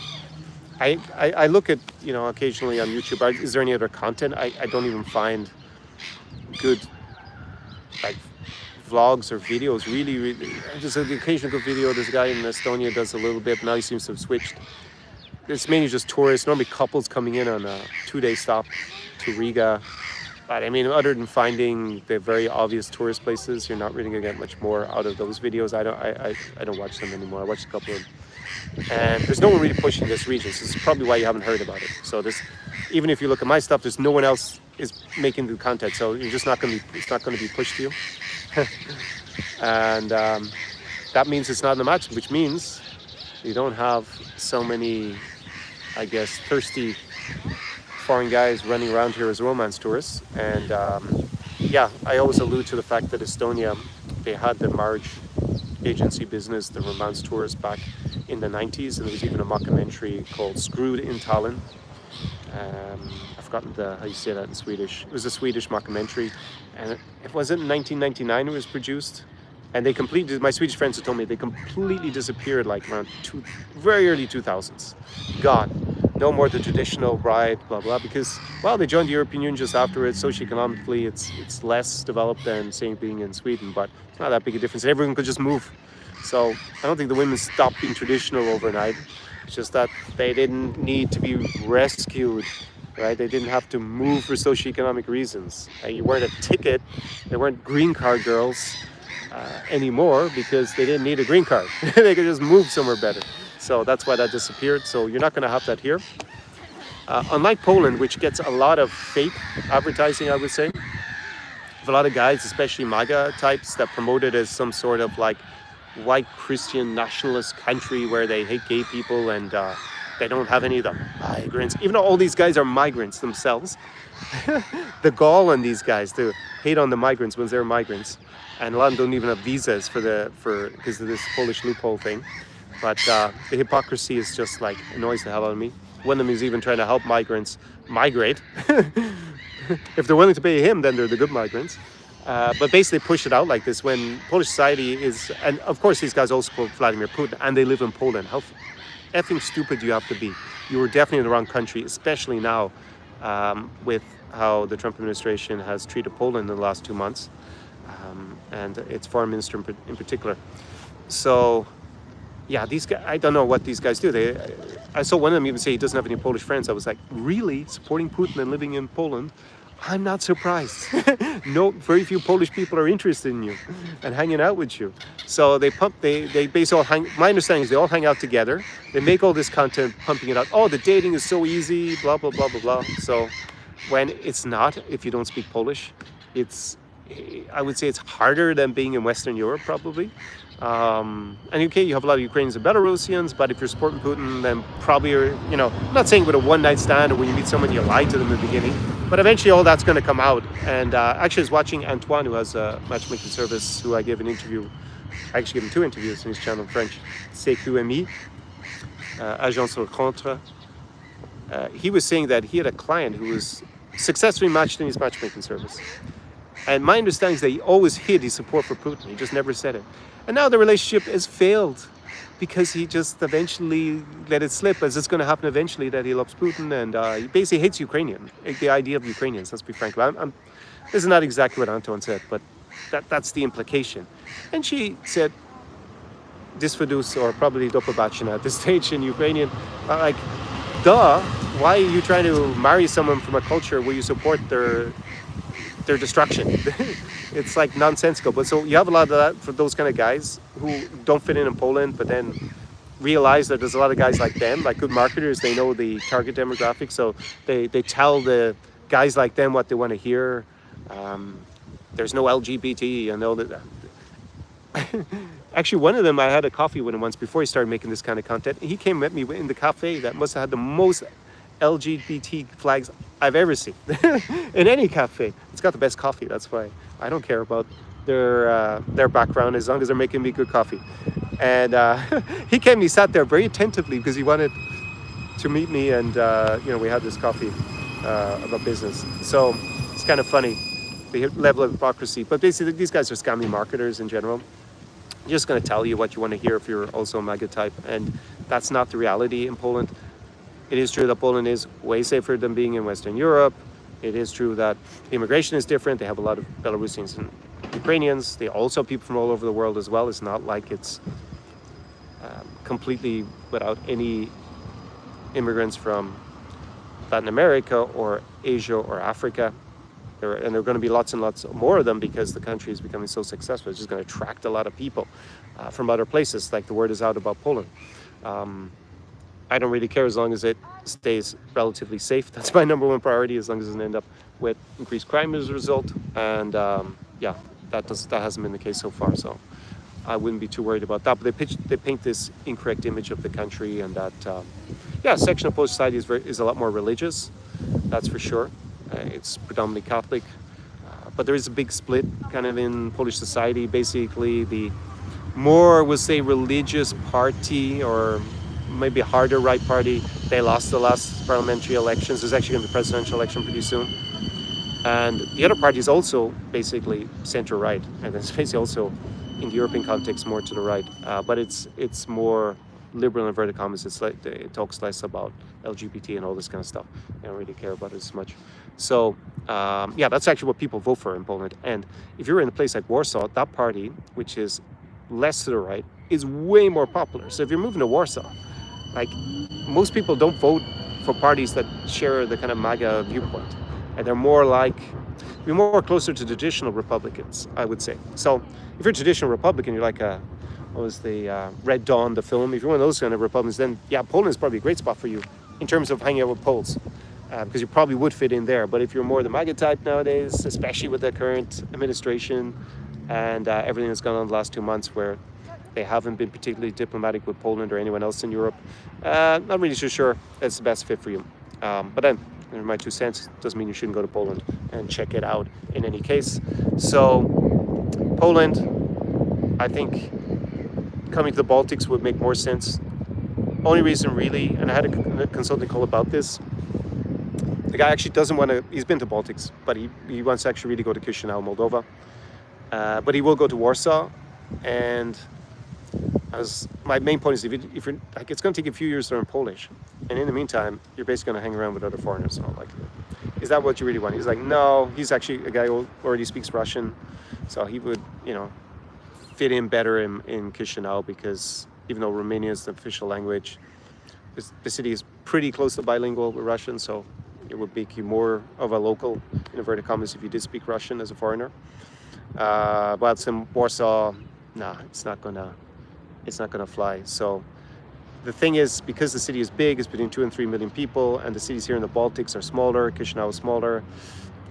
A: I look at, occasionally on YouTube, is there any other content? I don't even find good, like, vlogs or videos, really. Just an occasional good video. There's a guy in Estonia does a little bit, but now he seems to have switched. It's mainly just tourists, normally couples coming in on a 2-day stop to Riga. But I mean, other than finding the very obvious tourist places, you're not really gonna get much more out of those videos. I don't watch them anymore. I watched a couple of them. And there's no one really pushing this region, so this is probably why you haven't heard about it. So even if you look at my stuff, there's no one else is making the content, so you're just it's not gonna be pushed to you. And that means it's not in the match, which means you don't have so many, I guess, thirsty foreign guys running around here as romance tourists. And yeah, I always allude to the fact that Estonia, they had the marriage agency business, the romance tourists, back in the 90s, and there was even a mockumentary called Screwed in Tallinn. I've forgotten how you say that in Swedish. It was a Swedish mockumentary, and it was in 1999 it was produced. And they my Swedish friends have told me they completely disappeared like around very early 2000s. Gone. No more the traditional bride, blah, blah, because, well, they joined the European Union just afterwards. Socioeconomically, it's less developed than, say, being in Sweden, but it's not that big a difference. Everyone could just move. So I don't think the women stopped being traditional overnight. It's just that they didn't need to be rescued, right? They didn't have to move for socioeconomic reasons. You weren't a ticket. They weren't green card girls anymore because they didn't need a green card. They could just move somewhere better. So that's why that disappeared. So you're not going to have that here. Unlike Poland, which gets a lot of fake advertising, I would say. A lot of guys, especially MAGA types, that promote it as some sort of like white Christian nationalist country where they hate gay people and they don't have any of the migrants. Even though all these guys are migrants themselves. The gall on these guys to hate on the migrants when they're migrants. And a lot of them don't even have visas because of this Polish loophole thing. But the hypocrisy is just like annoys the hell out of me. One of them is even trying to help migrants migrate. If they're willing to pay him, then they're the good migrants. But basically push it out like this when Polish society is, and of course these guys also support Vladimir Putin, and they live in Poland. How effing stupid do you have to be? You were definitely in the wrong country, especially now with how the Trump administration has treated Poland in the last 2 months, and its foreign minister in particular. So yeah, these guys, I don't know what these guys do. I saw one of them even say he doesn't have any Polish friends. I was like, really? Supporting Putin and living in Poland? I'm not surprised. No, very few Polish people are interested in you and hanging out with you. So they basically all my understanding is they all hang out together. They make all this content, pumping it out. Oh, the dating is so easy, blah, blah, blah, blah, blah. So when it's not, if you don't speak Polish, I would say it's harder than being in Western Europe, probably. And okay, you have a lot of Ukrainians and Belarusians, but if you're supporting Putin, then probably you're, I'm not saying with a one-night stand or when you meet someone you lie to them in the beginning, but eventually all that's going to come out. And actually I was watching Antoine, who has a matchmaking service, who I gave an interview. I actually gave him 2 interviews in his channel in French, CQMI, Agence Rencontre. He was saying that he had a client who was successfully matched in his matchmaking service. And my understanding is that he always hid his support for Putin. He just never said it. And now the relationship has failed because he just eventually let it slip, as it's going to happen eventually, that he loves Putin and he basically hates the idea of Ukrainians, let's be frank. This is not exactly what Anton said, but that's the implication. And she said, dysfidus, or probably dopobaczina at this stage in Ukrainian, like, duh, why are you trying to marry someone from a culture where you support their destruction? It's like nonsensical. But so you have a lot of that for those kind of guys who don't fit in Poland, but then realize that there's a lot of guys like them, like good marketers. They know the target demographic, so they tell the guys like them what they want to hear. There's no LGBT and all that. Actually, one of them, I had a coffee with him once before he started making this kind of content. He came with me in the cafe that must have had the most LGBT flags I've ever seen in any cafe. It's got the best coffee. That's why I don't care about their background as long as they're making me good coffee. And he came and he sat there very attentively because he wanted to meet me, and we had this coffee about business. So it's kind of funny, the level of hypocrisy. But basically, these guys are scammy marketers in general. They're just going to tell you what you want to hear if you're also a MAGA type, and that's not the reality in Poland. It is true that Poland is way safer than being in Western Europe. It is true that immigration is different. They have a lot of Belarusians and Ukrainians. They also have people from all over the world as well. It's not like it's completely without any immigrants from Latin America or Asia or Africa. There are going to be lots and lots more of them because the country is becoming so successful. It's just going to attract a lot of people from other places. Like the word is out about Poland. I don't really care as long as it stays relatively safe. That's my number one priority, as long as it doesn't end up with increased crime as a result. And that hasn't been the case so far. So I wouldn't be too worried about that. But they paint this incorrect image of the country, and that a section of Polish society is a lot more religious. That's for sure. It's predominantly Catholic, but there is a big split kind of in Polish society. Basically, the more, we'll say, religious party, or maybe a harder right party, they lost the last parliamentary elections. There's actually going to be a presidential election pretty soon. And the other party is also basically center-right, and it's basically also, in the European context, more to the right. But it's more liberal in inverted commas. It talks less about LGBT and all this kind of stuff. They don't really care about it as much. So that's actually what people vote for in Poland. And if you're in a place like Warsaw, that party, which is less to the right, is way more popular. So if you're moving to Warsaw, like, most people don't vote for parties that share the kind of MAGA viewpoint, and they're more closer to traditional Republicans, I would say. So if you're a traditional Republican, you're like Red Dawn, the film. If you're one of those kind of Republicans, then Poland is probably a great spot for you in terms of hanging out with Poles, because you probably would fit in there. But if you're more the MAGA type nowadays, especially with the current administration and everything that's gone on the last 2 months, where they haven't been particularly diplomatic with Poland or anyone else in Europe, not really so sure that's the best fit for you. But then, in my 2 cents, doesn't mean you shouldn't go to Poland and check it out in any case. So Poland, I think coming to the Baltics would make more sense. Only reason really, and I had a consulting call about this, the guy actually doesn't want to, he's been to Baltics, but he wants to actually really go to Chisinau, Moldova. But he will go to Warsaw, and as my main point is, if you're like, it's going to take a few years to learn Polish, and in the meantime, you're basically going to hang around with other foreigners in all likelihood. Is that what you really want? He's like, no. He's actually a guy who already speaks Russian, so he would, fit in better in Chisinau, because even though Romania is the official language, the city is pretty close to bilingual with Russian, so it would make you more of a local, in inverted commas, if you did speak Russian as a foreigner. But in Warsaw, it's not gonna fly. So the thing is, because the city is big, it's between 2 and 3 million people, and the cities here in the Baltics are smaller, Chisinau is smaller,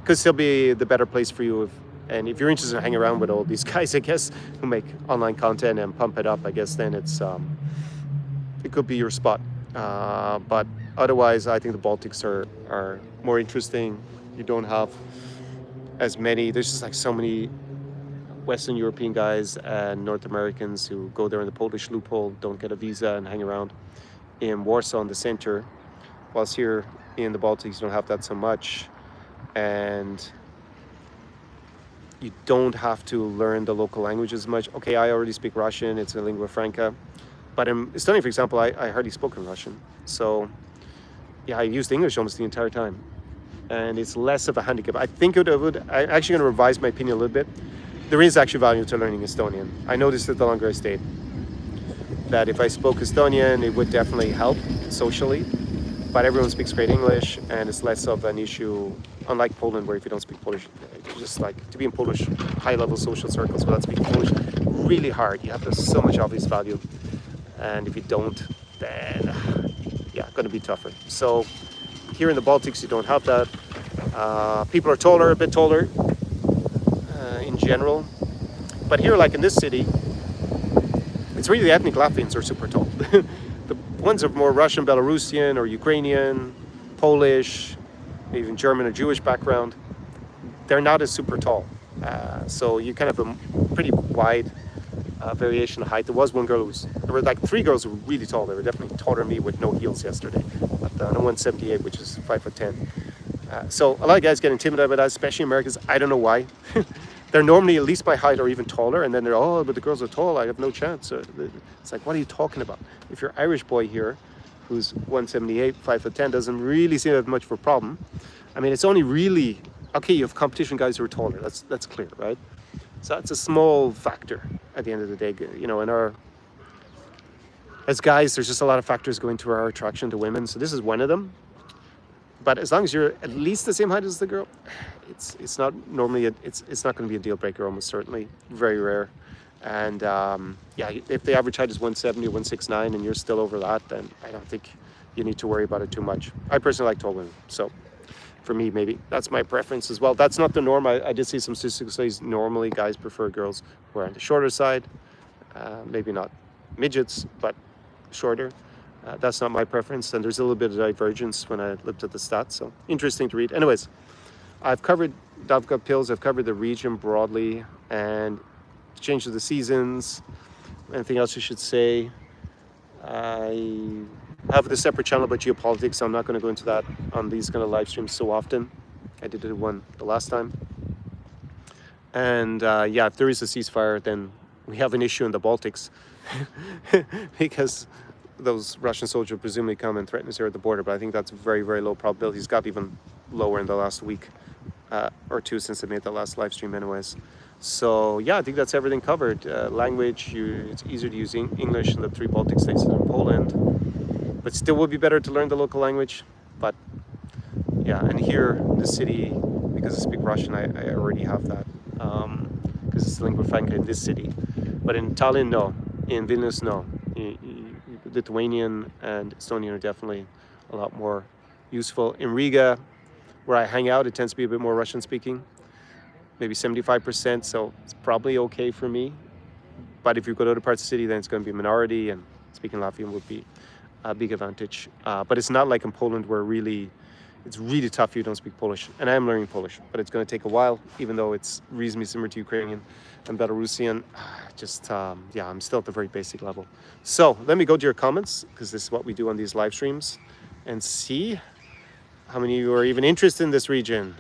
A: could still be the better place for you. If you're interested in hanging around with all these guys, I guess, who make online content and pump it up, I guess then it could be your spot. But otherwise, I think the Baltics are more interesting. You don't have as many, there's just like so many Western European guys and North Americans who go there in the Polish loophole, don't get a visa, and hang around in Warsaw in the center. Whilst here in the Baltics, you don't have that so much. And you don't have to learn the local language as much. Okay, I already speak Russian, it's a lingua franca. But in Estonia, for example, I hardly spoke in Russian. So I used English almost the entire time. And it's less of a handicap. I think I'm actually going to revise my opinion a little bit. There is actually value to learning Estonian. I noticed it the longer I stayed, that if I spoke Estonian, it would definitely help socially. But everyone speaks great English, and it's less of an issue, unlike Poland, where if you don't speak Polish, just like to be in Polish high-level social circles without speaking Polish, really hard. You have so much obvious value, and if you don't, then going to be tougher. So here in the Baltics, you don't have that. People are a bit taller in general, but here, like in this city, it's really the ethnic Latvians are super tall. The ones are more Russian, Belarusian, or Ukrainian, Polish, even German or Jewish background, they're not as super tall. So you kind of have a pretty wide variation of height. There was one girl there were like 3 girls who were really tall. They were definitely taller than me with no heels yesterday. At 178, which is 5'10". So a lot of guys get intimidated by that, especially Americans. I don't know why. They're normally at least my height or even taller, and then they're, oh, but the girls are tall, I have no chance. It's like, what are you talking about? If you're Irish boy here, who's 178, 5'10", doesn't really seem to have much of a problem. I mean, it's only really, okay, you have competition guys who are taller, that's clear, right? So that's a small factor at the end of the day. You know, as guys, there's just a lot of factors going to our attraction to women. So this is one of them. But as long as you're at least the same height as the girl, it's not normally it's not going to be a deal breaker. Almost certainly, very rare. And yeah, if the average height is 170 or 169 and you're still over that, then I don't think you need to worry about it too much. I personally like tall women, so for me, maybe that's my preference as well. That's not the norm. I did see some statistics say normally guys prefer girls who are on the shorter side, maybe not midgets, but shorter. That's not my preference, and there's a little bit of divergence when I looked at the stats, so interesting to read. Anyways, I've covered Daugavpils, I've covered the region broadly, and change of the seasons. Anything else you should say? I have the separate channel about geopolitics, so I'm not going to go into that on these kind of live streams so often. I did one the last time. And yeah, if there is a ceasefire, then we have an issue in the Baltics because those Russian soldiers presumably come and threaten us here at the border, but I think that's very, very low probability. It's got even lower in the last week or two since I made the last live stream anyways. So yeah, I think that's everything covered. Language, it's easier to use English in the 3 Baltic states than in Poland, but still would be better to learn the local language. But yeah, and here, the city, because I speak Russian, I already have that, because it's lingua franca in this city. But in Tallinn, no. In Vilnius, no. Lithuanian and Estonian are definitely a lot more useful. In Riga, where I hang out, it tends to be a bit more Russian speaking, maybe 75%, so it's probably okay for me. But if you go to other parts of the city, then it's going to be a minority, and speaking Latvian would be a big advantage. But it's not like in Poland where it's really tough if you don't speak Polish. And I am learning Polish, but it's going to take a while, even though it's reasonably similar to Ukrainian and Belarusian. Yeah, I'm still at the very basic level. So let me go to your comments, because this is what we do on these live streams, and see how many of you are even interested in this region.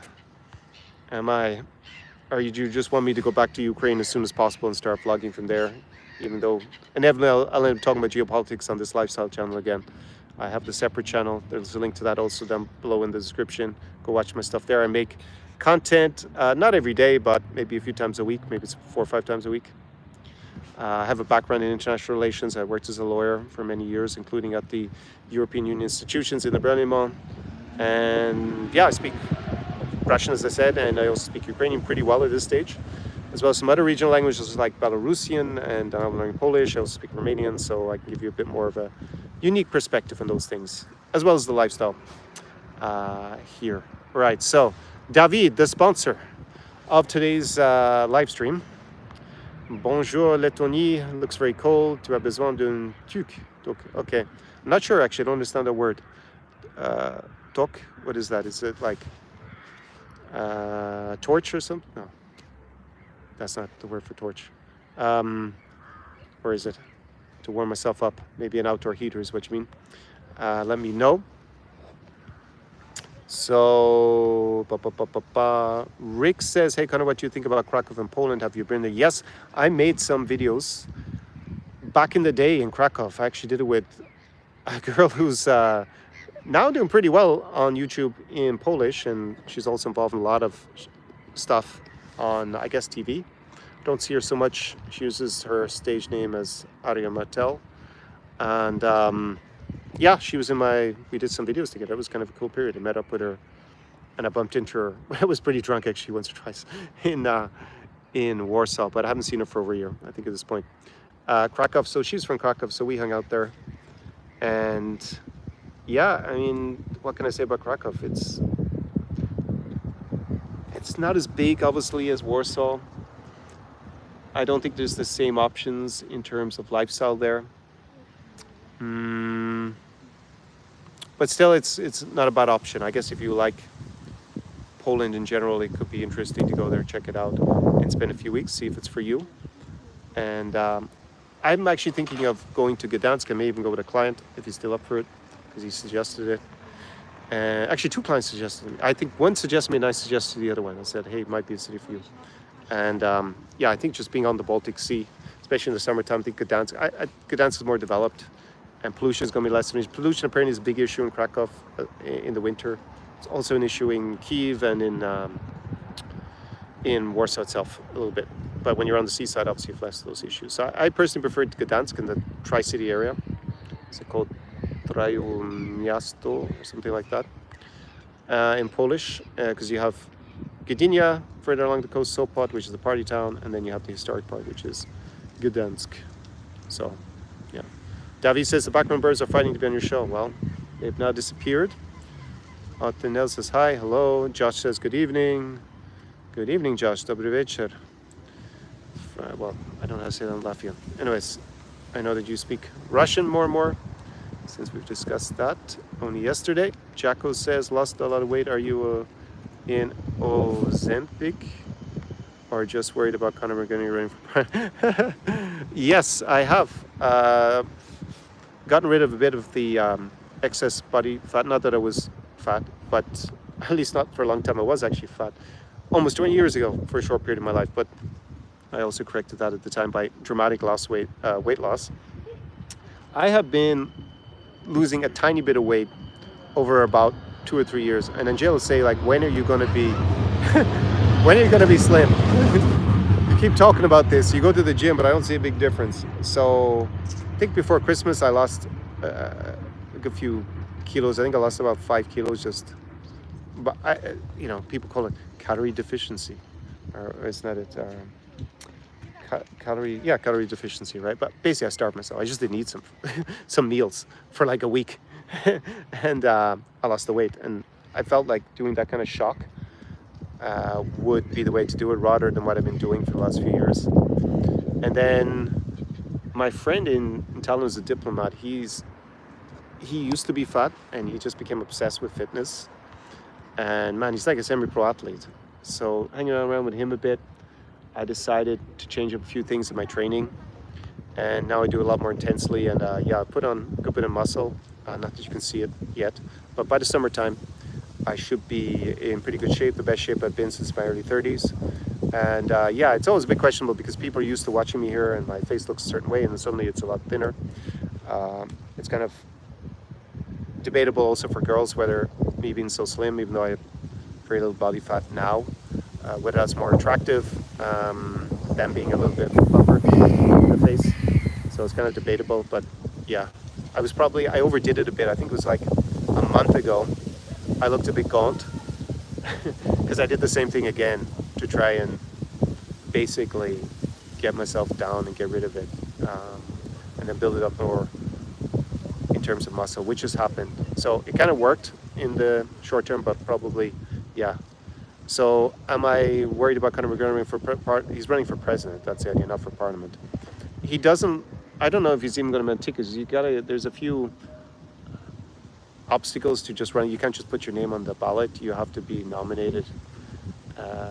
A: Or you just want me to go back to Ukraine as soon as possible and start vlogging from there, even though inevitably I'll end up talking about geopolitics on this lifestyle channel again. I have the separate channel. There's a link to that also down below in the description. Go watch my stuff there. I make content, not every day, but maybe a few times a week. Maybe it's 4 or 5 times a week. I have a background in international relations. I worked as a lawyer for many years, including at the European Union institutions in the Berlin. And yeah, I speak Russian, as I said, and I also speak Ukrainian pretty well at this stage, as well as some other regional languages like Belarusian, and I'm learning Polish. I also speak Romanian, so I can give you a bit more of a unique perspective on those things, as well as the lifestyle here. Right, so David, the sponsor of today's live stream. Bonjour Lettonie, looks very cold. Tu as besoin d'un truc. Okay, I'm not sure actually, I don't understand the word. Tok, what is that? Is it like torch or something? No, that's not the word for torch. Or is it? To warm myself up. Maybe an outdoor heater is what you mean. Let me know. So, Rick says, hey Conor, what do you think about Kraków and Poland? Have you been there? Yes, I made some videos back in the day in Kraków. I actually did it with a girl who's now doing pretty well on YouTube in Polish, and she's also involved in a lot of stuff on, I guess, TV. Don't see her so much. She uses her stage name as Aria Martel. And yeah, she was we did some videos together. It was kind of a cool period. I met up with her and I bumped into her. I was pretty drunk actually once or twice in Warsaw, but I haven't seen her for over a year, I think, at this point. Kraków, so she's from Kraków, so we hung out there. And yeah, I mean, what can I say about Kraków? It's not as big, obviously, as Warsaw. I don't think there's the same options in terms of lifestyle there. but still, it's not a bad option. I guess if you like Poland in general, it could be interesting to go there, check it out, and spend a few weeks, see if it's for you. And I'm actually thinking of going to Gdansk. I may even go with a client if he's still up for it, because he suggested it. Actually, two clients suggested it. I think one suggested me and I suggested the other one. I said, hey, it might be a city for you. And yeah, I think just being on the Baltic Sea, especially in the summertime, I think Gdansk, Gdansk is more developed and pollution is going to be less. Pollution apparently is a big issue in Kraków in the winter. It's also an issue in Kyiv and in Warsaw itself a little bit. But when you're on the seaside, obviously you have less of those issues. So I personally prefer Gdansk in the Tri-City area. Is it called Miasto or something like that in Polish? Because you have Gdynia further along the coast, Sopot, which is the party town, and then you have the historic part, which is Gdansk. So, yeah. Davi says the background birds are fighting to be on your show. Well, they've now disappeared. Ottenel says hi, hello. Josh says good evening. Good evening, Josh. Dobry wieczór. Well, I don't know how to say that in Latvia. Anyways, I know that you speak Russian more and more, since we've discussed that only yesterday. Jacko says, lost a lot of weight. Are you in Ozempic or just worried about Conor McGregor running for Yes, I have gotten rid of a bit of the excess body fat. Not that I was fat, but at least not for a long time. I was actually fat almost 20 years ago for a short period of my life, but I also corrected that at the time by dramatic weight loss. I have been losing a tiny bit of weight over about 2 or 3 years, and Angela will say, like, when are you going to be when are you going to be slim? You keep talking about this, you go to the gym, but I don't see a big difference. So I think before Christmas I lost a few kilos. I think I lost about 5 kilos just, but you know, people call it calorie deficiency, or isn't that it? Calorie deficiency, right? But basically I starved myself. I just didn't eat some meals for like a week. And I lost the weight, and I felt like doing that kind of shock would be the way to do it, rather than what I've been doing for the last few years. And then my friend in Tallinn is a diplomat. He used to be fat, and he just became obsessed with fitness. And man, he's like a semi-pro athlete. So hanging around with him a bit, I decided to change up a few things in my training, and now I do a lot more intensely. And yeah, I put on a good bit of muscle. Not that you can see it yet, but by the summertime, I should be in pretty good shape, the best shape I've been since my early 30s. And yeah, it's always a bit questionable because people are used to watching me here and my face looks a certain way, and then suddenly it's a lot thinner. It's kind of debatable also for girls whether me being so slim, even though I have very little body fat now, whether that's more attractive than being a little bit plumper in the face. So it's kind of debatable, but yeah, I overdid it a bit. I think it was like a month ago. I looked a bit gaunt because I did the same thing again to try and basically get myself down and get rid of it, and then build it up more in terms of muscle, which has happened. So it kind of worked in the short term, but probably, yeah. So am I worried about Conor McGregor he's running for president, that's the idea, not for parliament. He doesn't, I don't know if he's even going to win tickets. There's a few obstacles to just running. You can't just put your name on the ballot. You have to be nominated.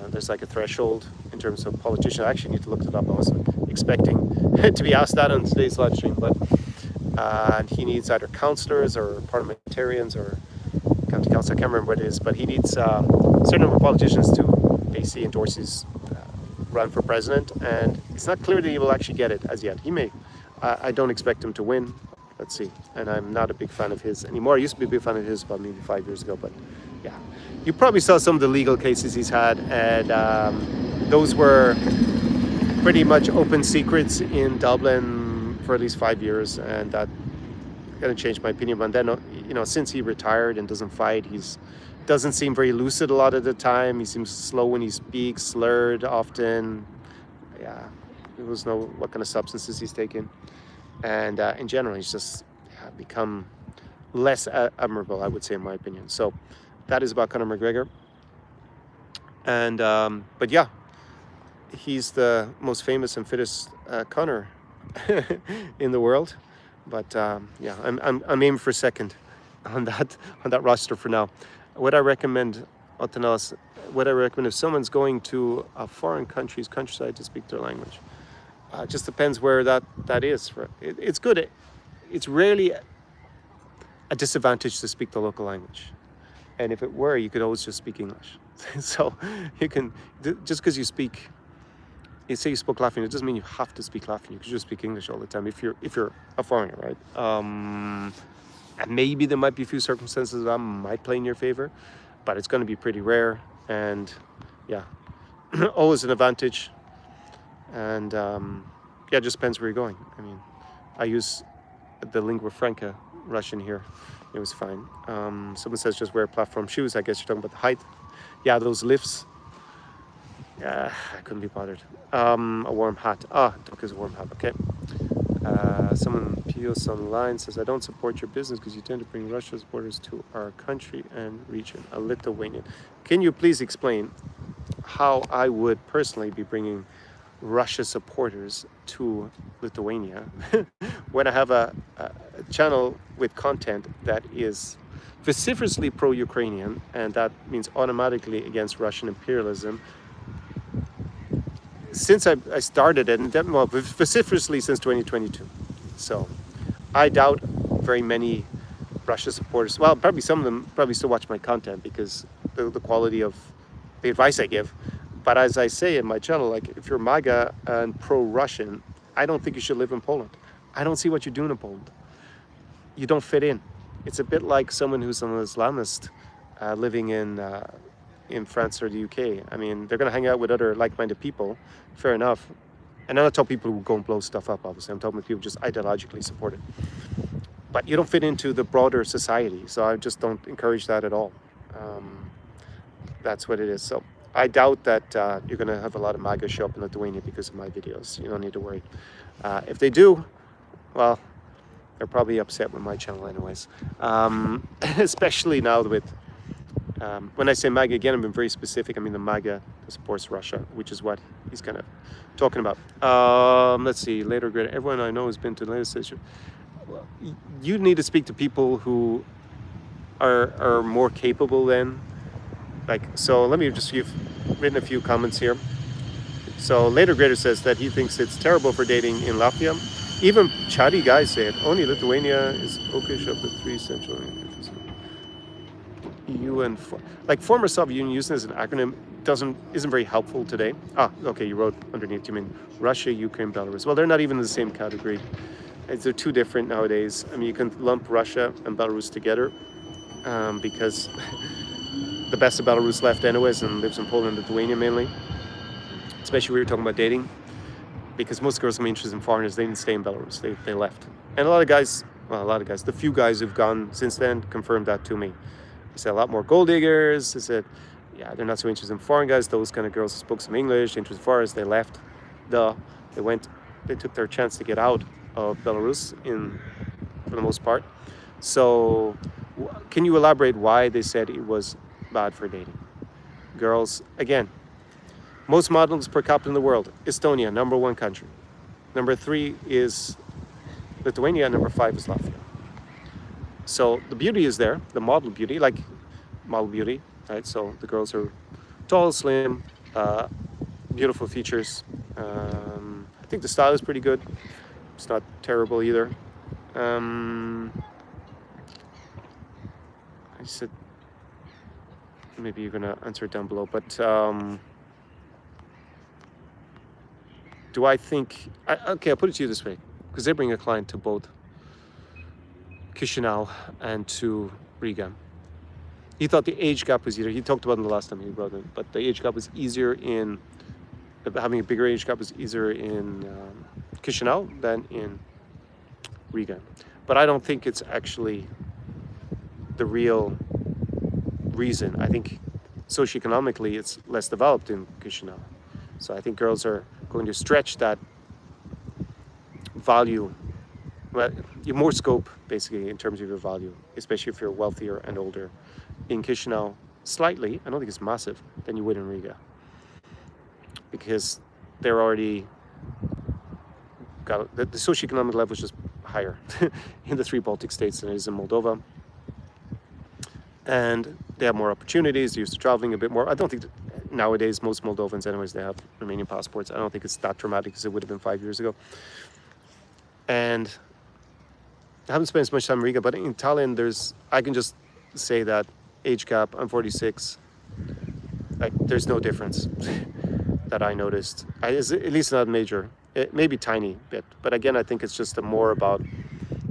A: There's like a threshold in terms of politicians. I actually need to look it up. I wasn't expecting to be asked that on today's live stream, but he needs either councillors or parliamentarians or county council. I can't remember what it is, but he needs a certain number of politicians to basically endorse his run for president, and it's not clear that he will actually get it as yet. He may. I don't expect him to win. Let's see. And I'm not a big fan of his anymore. I used to be a big fan of his about maybe 5 years ago, but yeah. You probably saw some of the legal cases he's had, and those were pretty much open secrets in Dublin for at least 5 years, and that kind of changed my opinion. But then, you know, since he retired and doesn't fight, doesn't seem very lucid a lot of the time. He seems slow when he speaks, slurred often. Yeah, who knows what kind of substances he's taken. And in general, he's just become less admirable, I would say, in my opinion. So that is about Conor McGregor. And but yeah, he's the most famous and fittest Conor in the world. But yeah, I'm aiming for second on that roster for now. What I recommend, Otanas, what I recommend if someone's going to a foreign country's countryside to speak their language. It just depends where that is. It's good. It's rarely a disadvantage to speak the local language. And if it were, you could always just speak English. So you can, just because you say you spoke Latvian, it doesn't mean you have to speak Latvian. You can just speak English all the time if you're a foreigner, right? And maybe there might be a few circumstances that might play in your favor, but it's going to be pretty rare. And yeah, always an advantage. And yeah, it just depends where you're going. I mean, I use the lingua franca Russian here. It was fine. Someone says just wear platform shoes. I guess you're talking about the height. Yeah, those lifts. Yeah, I couldn't be bothered. A warm hat. Doc is a warm hat. Okay. Someone Pios online says, I don't support your business because you tend to bring Russia supporters to our country and region. A Lithuanian. Can you please explain how I would personally be bringing Russia supporters to Lithuania when I have a channel with content that is vociferously pro-Ukrainian, and that means automatically against Russian imperialism? Since I started it, and vociferously since 2022. So I doubt very many Russia supporters, well, probably some of them probably still watch my content because the quality of the advice I give. But as I say in my channel, like if you're MAGA and pro-Russian, I don't think you should live in Poland. I don't see what you're doing in Poland. You don't fit in. It's a bit like someone who's an Islamist living in France or the UK. I mean, they're going to hang out with other like-minded people, fair enough. And I'm not talking people who go and blow stuff up, obviously. I'm talking about people who just ideologically support it. But you don't fit into the broader society, so I just don't encourage that at all. That's what it is. So I doubt that you're going to have a lot of MAGA show up in Lithuania because of my videos. You don't need to worry. If they do, well, they're probably upset with my channel anyways. Especially now with, when I say MAGA, again, I've been very specific. I mean the MAGA that supports Russia, which is what he's kind of talking about. Let's see, later grade. Everyone I know has been to the latest station. Well, you need to speak to people who are more capable than, so let me just, you've written a few comments here. So later grader says that he thinks it's terrible for dating in Latvia. Even chatty guys say it. Only Lithuania is okish of the three central EU and former Soviet Union using as an acronym isn't very helpful today. Okay, you wrote underneath, you mean Russia, Ukraine, Belarus. Well, they're not even in the same category. They're two different nowadays. I mean, you can lump Russia and Belarus together because the best of Belarus left anyways and lives in Poland and Lithuania mainly. Especially when you're talking about dating. Because most girls are interested in foreigners, they didn't stay in Belarus, they left. And a lot of guys, the few guys who've gone since then confirmed that to me. They said a lot more gold diggers. They said, yeah, they're not so interested in foreign guys. Those kind of girls who spoke some English, interested in foreigners, they left. They took their chance to get out of Belarus for the most part. So can you elaborate why they said it was bad for dating? Girls, again, most models per capita in the world. Estonia, number 1 country. Number 3 is Lithuania. Number 5 is Latvia. So the beauty is there, the model beauty, right? So the girls are tall, slim, beautiful features. I think the style is pretty good. It's not terrible either. I said, maybe you're gonna answer it down below, but do I think, okay, I'll put it to you this way, because they bring a client to both Chisinau and to Riga. He thought the age gap was easier. He talked about it the last time he wrote it, but the age gap was easier having a bigger age gap was easier in Chisinau than in Riga. But I don't think it's actually the real reason. I think socioeconomically it's less developed in Chisinau. So I think girls are going to stretch that value. Well, you have more scope basically in terms of your value, especially if you're wealthier and older in Chisinau, slightly, I don't think it's massive, than you would in Riga. Because they're already got the socioeconomic level is just higher in the 3 Baltic states than it is in Moldova. and they have more opportunities. They're used to traveling a bit more. I don't think that nowadays most Moldovans, anyways, they have Romanian passports. I don't think it's that dramatic as it would have been 5 years ago. And I haven't spent as much time in Riga, but in Tallinn, I can just say that age gap. I'm 46. Like, there's no difference that I noticed. At least not major. It may be tiny bit, but again, I think it's just more about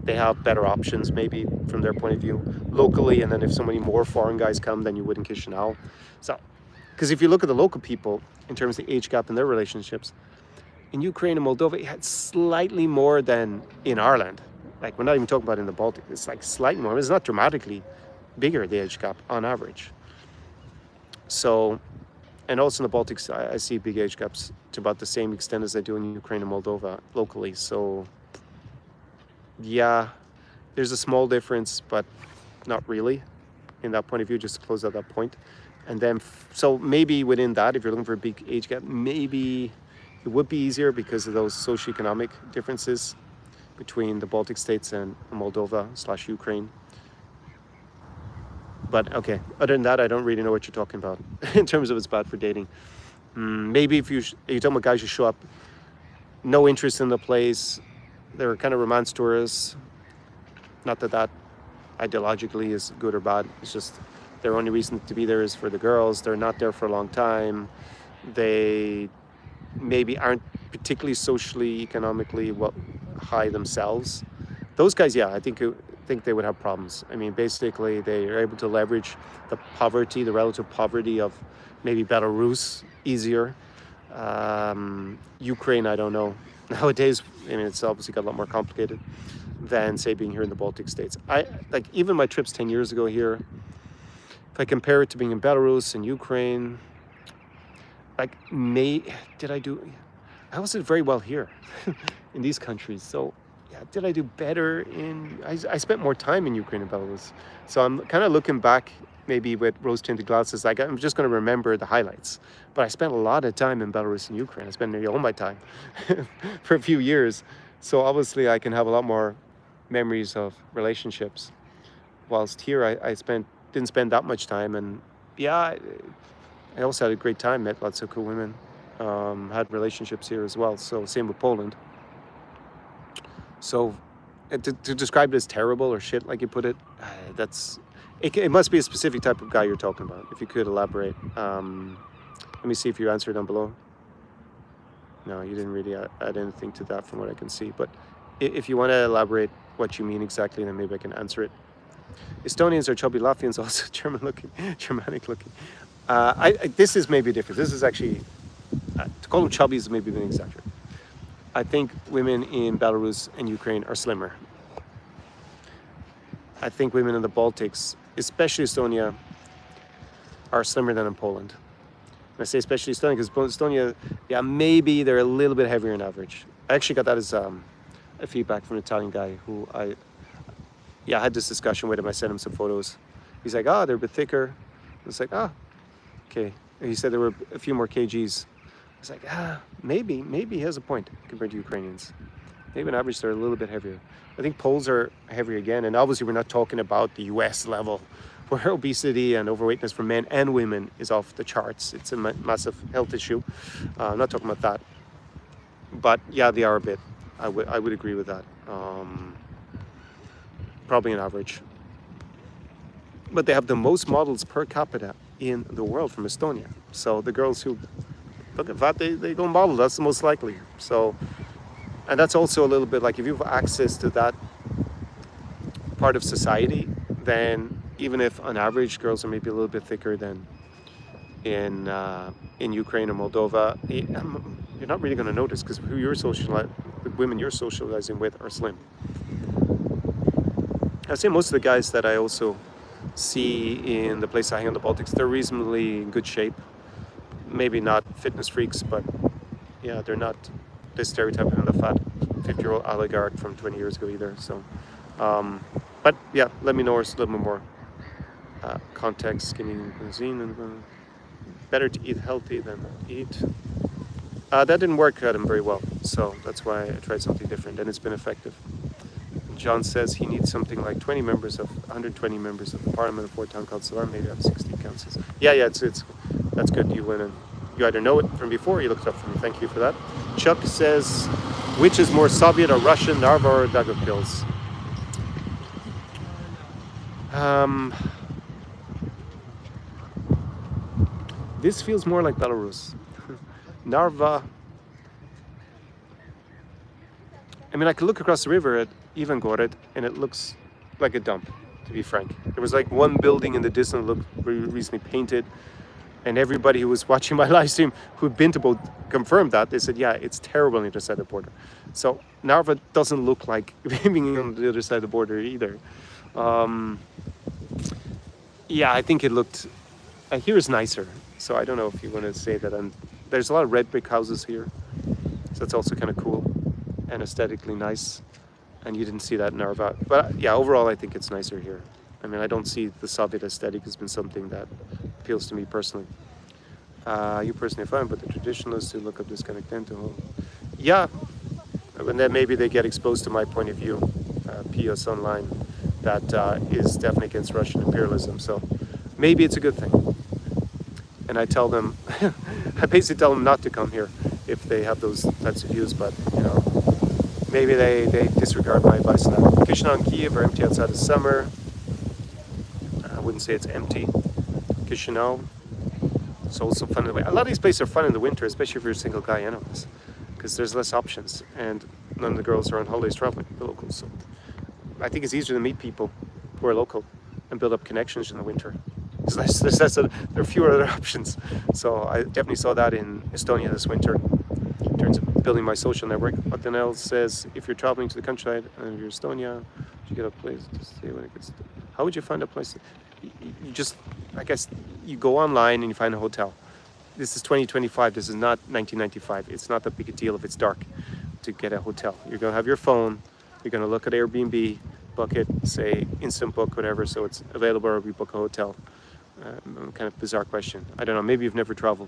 A: they have better options maybe from their point of view locally, and then if so many more foreign guys come, then you would in Chisinau. So, because if you look at the local people in terms of the age gap in their relationships, in Ukraine and Moldova, it had slightly more than in Ireland. Like, we're not even talking about in the Baltic. It's like slightly more. It's not dramatically bigger, the age gap on average. So, and also in the Baltics, I see big age gaps to about the same extent as I do in Ukraine and Moldova locally. So, yeah, there's a small difference, but not really in that point of view, just to close out that point. And then, so maybe within that, if you're looking for a big age gap, maybe it would be easier because of those socioeconomic differences between the Baltic States and Moldova/Ukraine. But okay, other than that, I don't really know what you're talking about in terms of it's bad for dating. Maybe if you're talking about guys who show up, no interest in the place, they're kind of romance tourists. Not that that ideologically is good or bad. It's just their only reason to be there is for the girls. They're not there for a long time. They maybe aren't particularly socially, economically high themselves. Those guys, yeah, I think they would have problems. I mean, basically, they are able to leverage the poverty, the relative poverty of maybe Belarus easier. Ukraine, I don't know. Nowadays, I mean, it's obviously got a lot more complicated than, say, being here in the Baltic States. Like, even my trips 10 years ago here, if I compare it to being in Belarus and Ukraine, like, I also did very well here in these countries. So, yeah, did I do better I spent more time in Ukraine and Belarus. So I'm kind of looking back maybe with rose-tinted glasses. Like, I'm just going to remember the highlights. But I spent a lot of time in Belarus and Ukraine. I spent nearly all my time for a few years. So obviously I can have a lot more memories of relationships. Whilst here I didn't spend that much time. And yeah, I also had a great time, met lots of cool women. Had relationships here as well. So same with Poland. So to describe it as terrible or shit, like you put it, it must be a specific type of guy you're talking about. If you could elaborate. Let me see if you answered down below. No, you didn't really add anything to that from what I can see. But if you want to elaborate what you mean exactly, then maybe I can answer it. Estonians are chubby, Latvians also Germanic looking. This is maybe different. This is actually, to call them chubby is maybe being exaggerated. I think women in Belarus and Ukraine are slimmer. I think women in the Baltics, especially Estonia, are slimmer than in Poland. And I say especially Estonia because Estonia, yeah, maybe they're a little bit heavier on average. I actually got that as a feedback from an Italian guy who I had this discussion with him. I sent him some photos. He's like, they're a bit thicker. I was like, okay. And he said there were a few more kgs. I was like, maybe he has a point compared to Ukrainians. Maybe on average they're a little bit heavier. I think Poles are heavier again, and obviously we're not talking about the US level where obesity and overweightness for men and women is off the charts. It's a massive health issue. I'm not talking about that. But yeah, they are a bit. I would agree with that. Probably an average. But they have the most models per capita in the world from Estonia. So the girls who look at that, they go model. That's the most likely. So, and that's also a little bit like if you have access to that part of society, then even if on average girls are maybe a little bit thicker than in Ukraine or Moldova, you're not really going to notice because the women you're socializing with are slim. I'd say most of the guys that I also see in the place I hang on the Baltics, they're reasonably in good shape. Maybe not fitness freaks, but yeah, they're not this stereotype of the fat 50-year-old oligarch from 20 years ago either. So, but yeah, let me know a little bit more context, skinny cuisine, and better to eat healthy than eat. That didn't work at him very well, so that's why I tried something different, and it's been effective. John says he needs something like 120 members of the parliament and 4 town council, maybe have 60 councils. Yeah, that's good. You either know it from before or you looked it up for me. Thank you for that. Chuck says, which is more Soviet or Russian, Narva or Daugavpils? This feels more like Belarus. Narva. I mean, I could look across the river at Ivangorod and it looks like a dump, to be frank. There was like one building in the distance that looked recently painted, and everybody who was watching my live stream who'd been to both confirmed that. They said, yeah, it's terrible on the other side of the border. So Narva doesn't look like being on the other side of the border either. Yeah, I think it looked, here is nicer. So I don't know if you want to say that. There's a lot of red brick houses here, so that's also kind of cool and aesthetically nice. And you didn't see that in Narva. But yeah, overall, I think it's nicer here. I mean, I don't see the Soviet aesthetic has been something that appeals to me personally. You personally fine, but the traditionalists who look up this kind of tend to, yeah, and then maybe they get exposed to my point of view, PS Online, that is definitely against Russian imperialism. So maybe it's a good thing. And I tell them, I basically tell them not to come here if they have those types of views, but you know, maybe they disregard my advice on that. Chisinau and Kiev are empty outside of summer. I wouldn't say it's empty. Chisinau, it's also fun in the winter. A lot of these places are fun in the winter, especially if you're a single guy anyways, because there's less options and none of the girls are on holidays traveling, the locals. So I think it's easier to meet people who are local and build up connections in the winter. There are fewer other options. So I definitely saw that in Estonia this winter in terms of building my social network. But then else says, if you're traveling to the countryside and you're Estonia, you get a place to stay when it gets. How would you find a place? You just, I guess, you go online and you find a hotel. This is 2025. This is not 1995. It's not that big a deal if it's dark to get a hotel. You're gonna have your phone. You're gonna look at Airbnb, book it, say instant book, whatever, so it's available, or we book a hotel. Kind of bizarre question. I don't know. Maybe you've never traveled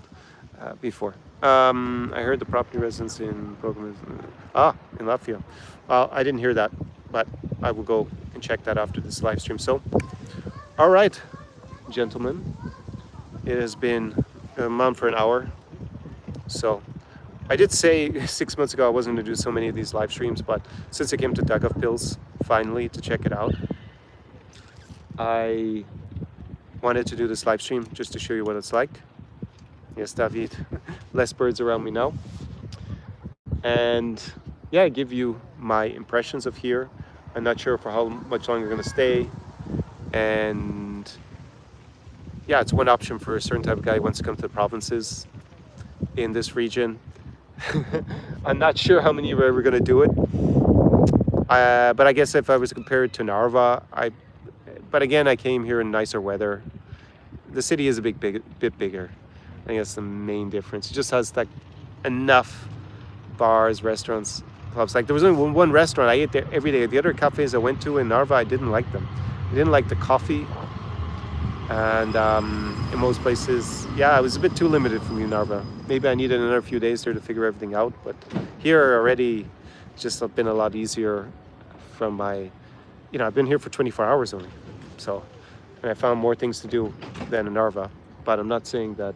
A: before. I heard the property residence in program in Latvia. I didn't hear that, but I will go and check that after this live stream. So, all right, gentlemen, it has been on for an hour. So, I did say 6 months ago I wasn't going to do so many of these live streams, but since I came to Daugavpils finally to check it out, I wanted to do this live stream just to show you what it's like. Yes, David, less birds around me now. And yeah, give you my impressions of here. I'm not sure for how much longer I'm going to stay. And yeah, it's one option for a certain type of guy who wants to come to the provinces in this region. I'm not sure how many we're going to do it. But I guess if I was to compare it to Narva, but again, I came here in nicer weather. The city is a bit bigger. I think that's the main difference. It just has like enough bars, restaurants, clubs. Like there was only one restaurant I ate there every day. The other cafes I went to in Narva, I didn't like them. I didn't like the coffee. And in most places, yeah, I was a bit too limited for me in Narva. Maybe I needed another few days there to figure everything out. But here already, it's just been a lot easier from my, I've been here for 24 hours only. So, and I found more things to do than in Narva. But I'm not saying that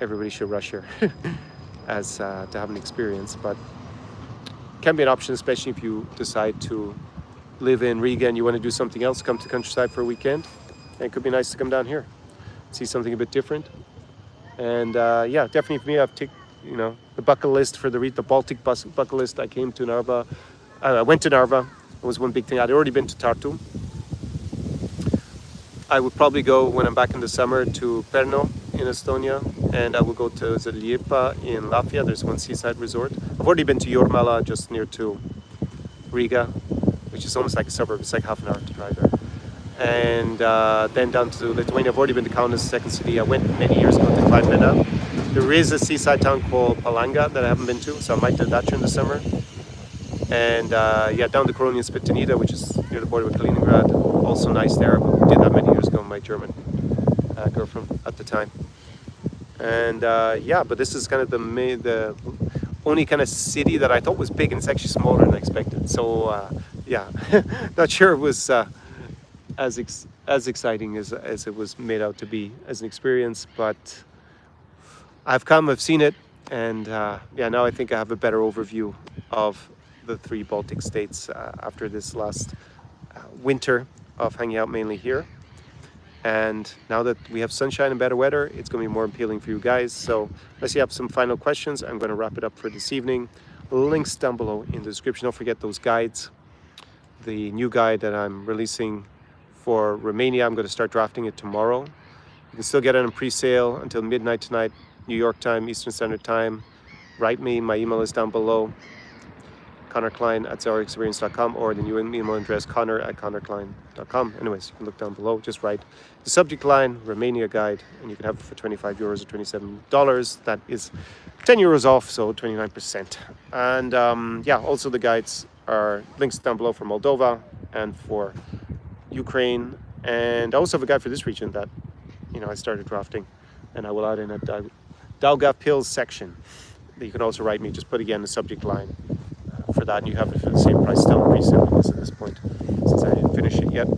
A: everybody should rush here as to have an experience. But it can be an option, especially if you decide to live in Riga and you want to do something else, come to the countryside for a weekend. And it could be nice to come down here, see something a bit different. And yeah, definitely for me, I've ticked, the bucket list for the Baltic bucket list. I came to Narva. I went to Narva. It was one big thing. I'd already been to Tartu. I would probably go when I'm back in the summer to Perno in Estonia, and I will go to Liepa in Latvia. There's one seaside resort. I've already been to Jormala, just near to Riga, which is almost like a suburb. It's like half an hour to drive there. And then down to Lithuania. I've already been to Kaunas, second city. I went many years ago to Klaipėda. There is a seaside town called Palanga that I haven't been to, so I might do that during the summer. And yeah, down to Koroni and Spitanita, which is near the border with Kaliningrad. Also nice there. I did that many years ago with my German girlfriend at the time. And yeah, but this is kind of the only kind of city that I thought was big, and it's actually smaller than I expected. So yeah, not sure it was as exciting as it was made out to be as an experience, but I've seen it, and yeah, now I think I have a better overview of the three Baltic states after this last winter of hanging out mainly here. And now that we have sunshine and better weather, it's going to be more appealing for you guys. So unless you have some final questions, I'm going to wrap it up for this evening. Links down below in the description. Don't forget those guides. The new guide that I'm releasing for Romania, I'm going to start drafting it tomorrow. You can still get it on pre-sale until midnight tonight, New York time, Eastern Standard Time. Write me. My email is down below. ConorKlein@ZaurExperience.com, or the new email address Conor@ConorKlein.com. Anyways, you can look down below. Just write the subject line Romania guide, and you can have it for €25 or $27. That is €10 off, so 29%. And yeah, also the guides are links down below for Moldova and for Ukraine. And I also have a guide for this region that I started drafting, and I will add in a Daugavpils section. You can also write me. Just put again the subject line for that, and you have it for the same price, still pre-sale at this point, since I didn't finish it yet,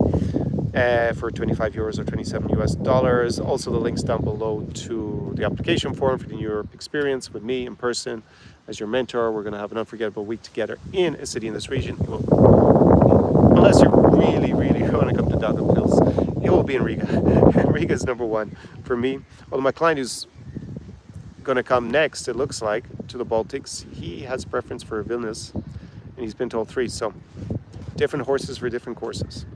A: for €25 or $27. Also the links down below to the application form for the New Europe experience with me in person as your mentor. We're going to have an unforgettable week together in a city in this region. Unless you really want to come to Daugavpils, it will be in Riga. Riga is number one for me. Although my client who's going to come next, it looks like, to the Baltics, he has preference for Vilnius, and he's been to all three. So different horses for different courses.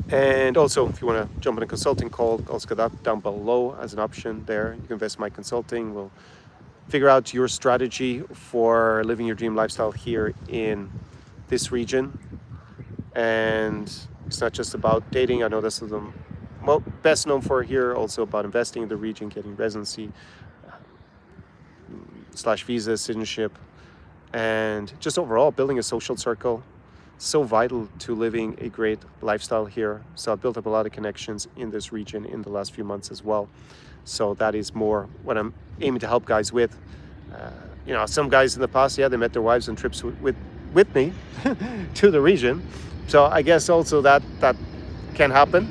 A: And also, if you want to jump on a consulting call, also got that down below as an option there. You can invest in my consulting. We'll figure out your strategy for living your dream lifestyle here in this region. And it's not just about dating. I know that's the best known for here, also about investing in the region, getting residency / visa, citizenship, and just overall building a social circle. So vital to living a great lifestyle here. So I've built up a lot of connections in this region in the last few months as well. So that is more what I'm aiming to help guys with. Some guys in the past, they met their wives on trips with me to the region. So I guess also that can happen.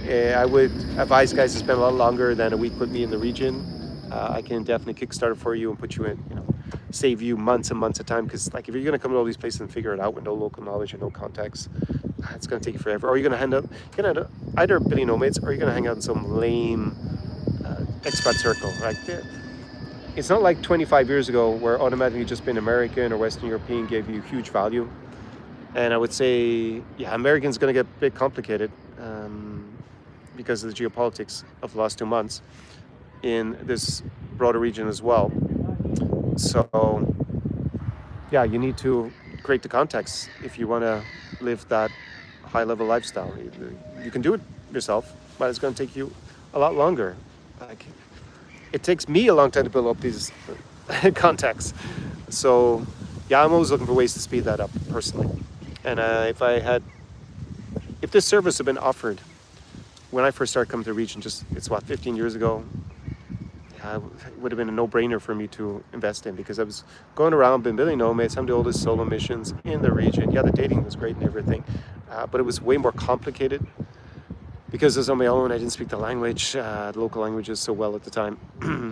A: I would advise guys to spend a lot longer than a week with me in the region. I can definitely kickstart it for you and put you in, save you months and months of time. Because if you're going to come to all these places and figure it out with no local knowledge and no contacts, it's going to take you forever. Or you're going to end up either Billy Nomads, or you're going to hang out in some lame expat circle. Right? It's not like 25 years ago where automatically just being American or Western European gave you huge value. And I would say, American's going to get a bit complicated because of the geopolitics of the last 2 months in this broader region as well. So, you need to create the context if you want to live that high-level lifestyle. You can do it yourself, but it's going to take you a lot longer. It takes me a long time to build up these contacts. So, I'm always looking for ways to speed that up personally. And if this service had been offered when I first started coming to the region, it's 15 years ago, it would have been a no-brainer for me to invest in, because I was going around, been building nomads, some of the oldest solo missions in the region. The dating was great and everything, but it was way more complicated because I was on my own. I didn't speak the language, the local languages so well at the time.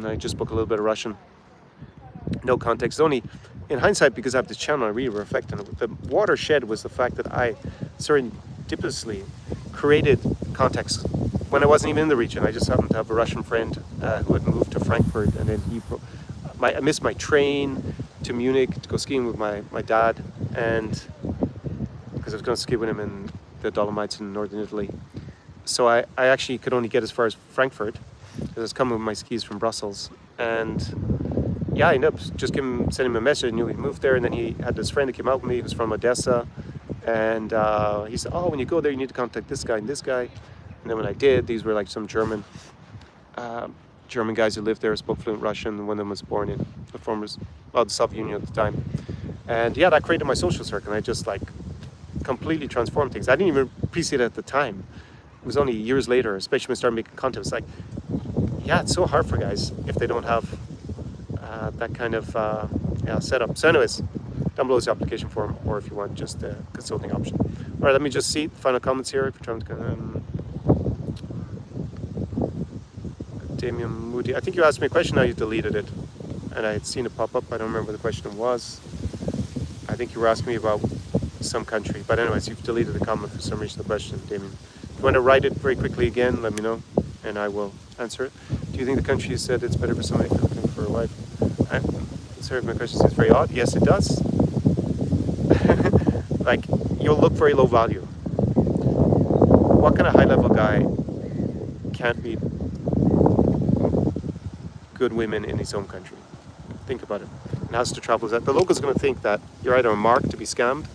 A: I just spoke a little bit of Russian. No context, only in hindsight, because I have this channel, I really reflect on it. The watershed was the fact that I serendipitously created context when I wasn't even in the region. I just happened to have a Russian friend who had moved to Frankfurt, and then I missed my train to Munich to go skiing with my dad, and because I was going to ski with him in the Dolomites in northern Italy. So I actually could only get as far as Frankfurt, because I was coming with my skis from Brussels. And I ended up just sending him a message. I knew he moved there, and then he had this friend that came out with me who was from Odessa, and he said, when you go there, you need to contact this guy and this guy. And then when I did, these were like some German guys who lived there, spoke fluent Russian. One of them was born in the Soviet Union at the time. And that created my social circle, and I just completely transformed things. I didn't even appreciate it at the time. It was only years later, especially when I started making content. It's it's so hard for guys if they don't have that kind of setup. So anyways, down below is the application form, or if you want just the consulting option. All right, let me just see final comments here. If you're trying to, Damien Moody, I think you asked me a question, now you deleted it, and I had seen it pop up. I don't remember what the question was. I think you were asking me about some country, but anyways, you've deleted the comment for some reason, the question, Damien. If you want to write it very quickly again, let me know, and I will answer it. Do you think the country said it's better for somebody looking for a wife? Sorry if my question seems very odd. Yes, it does. Like, you'll look very low value. What kind of high-level guy can't meet good women in his own country? Think about it. And has to travel. The locals are going to think that you're either a mark to be scammed,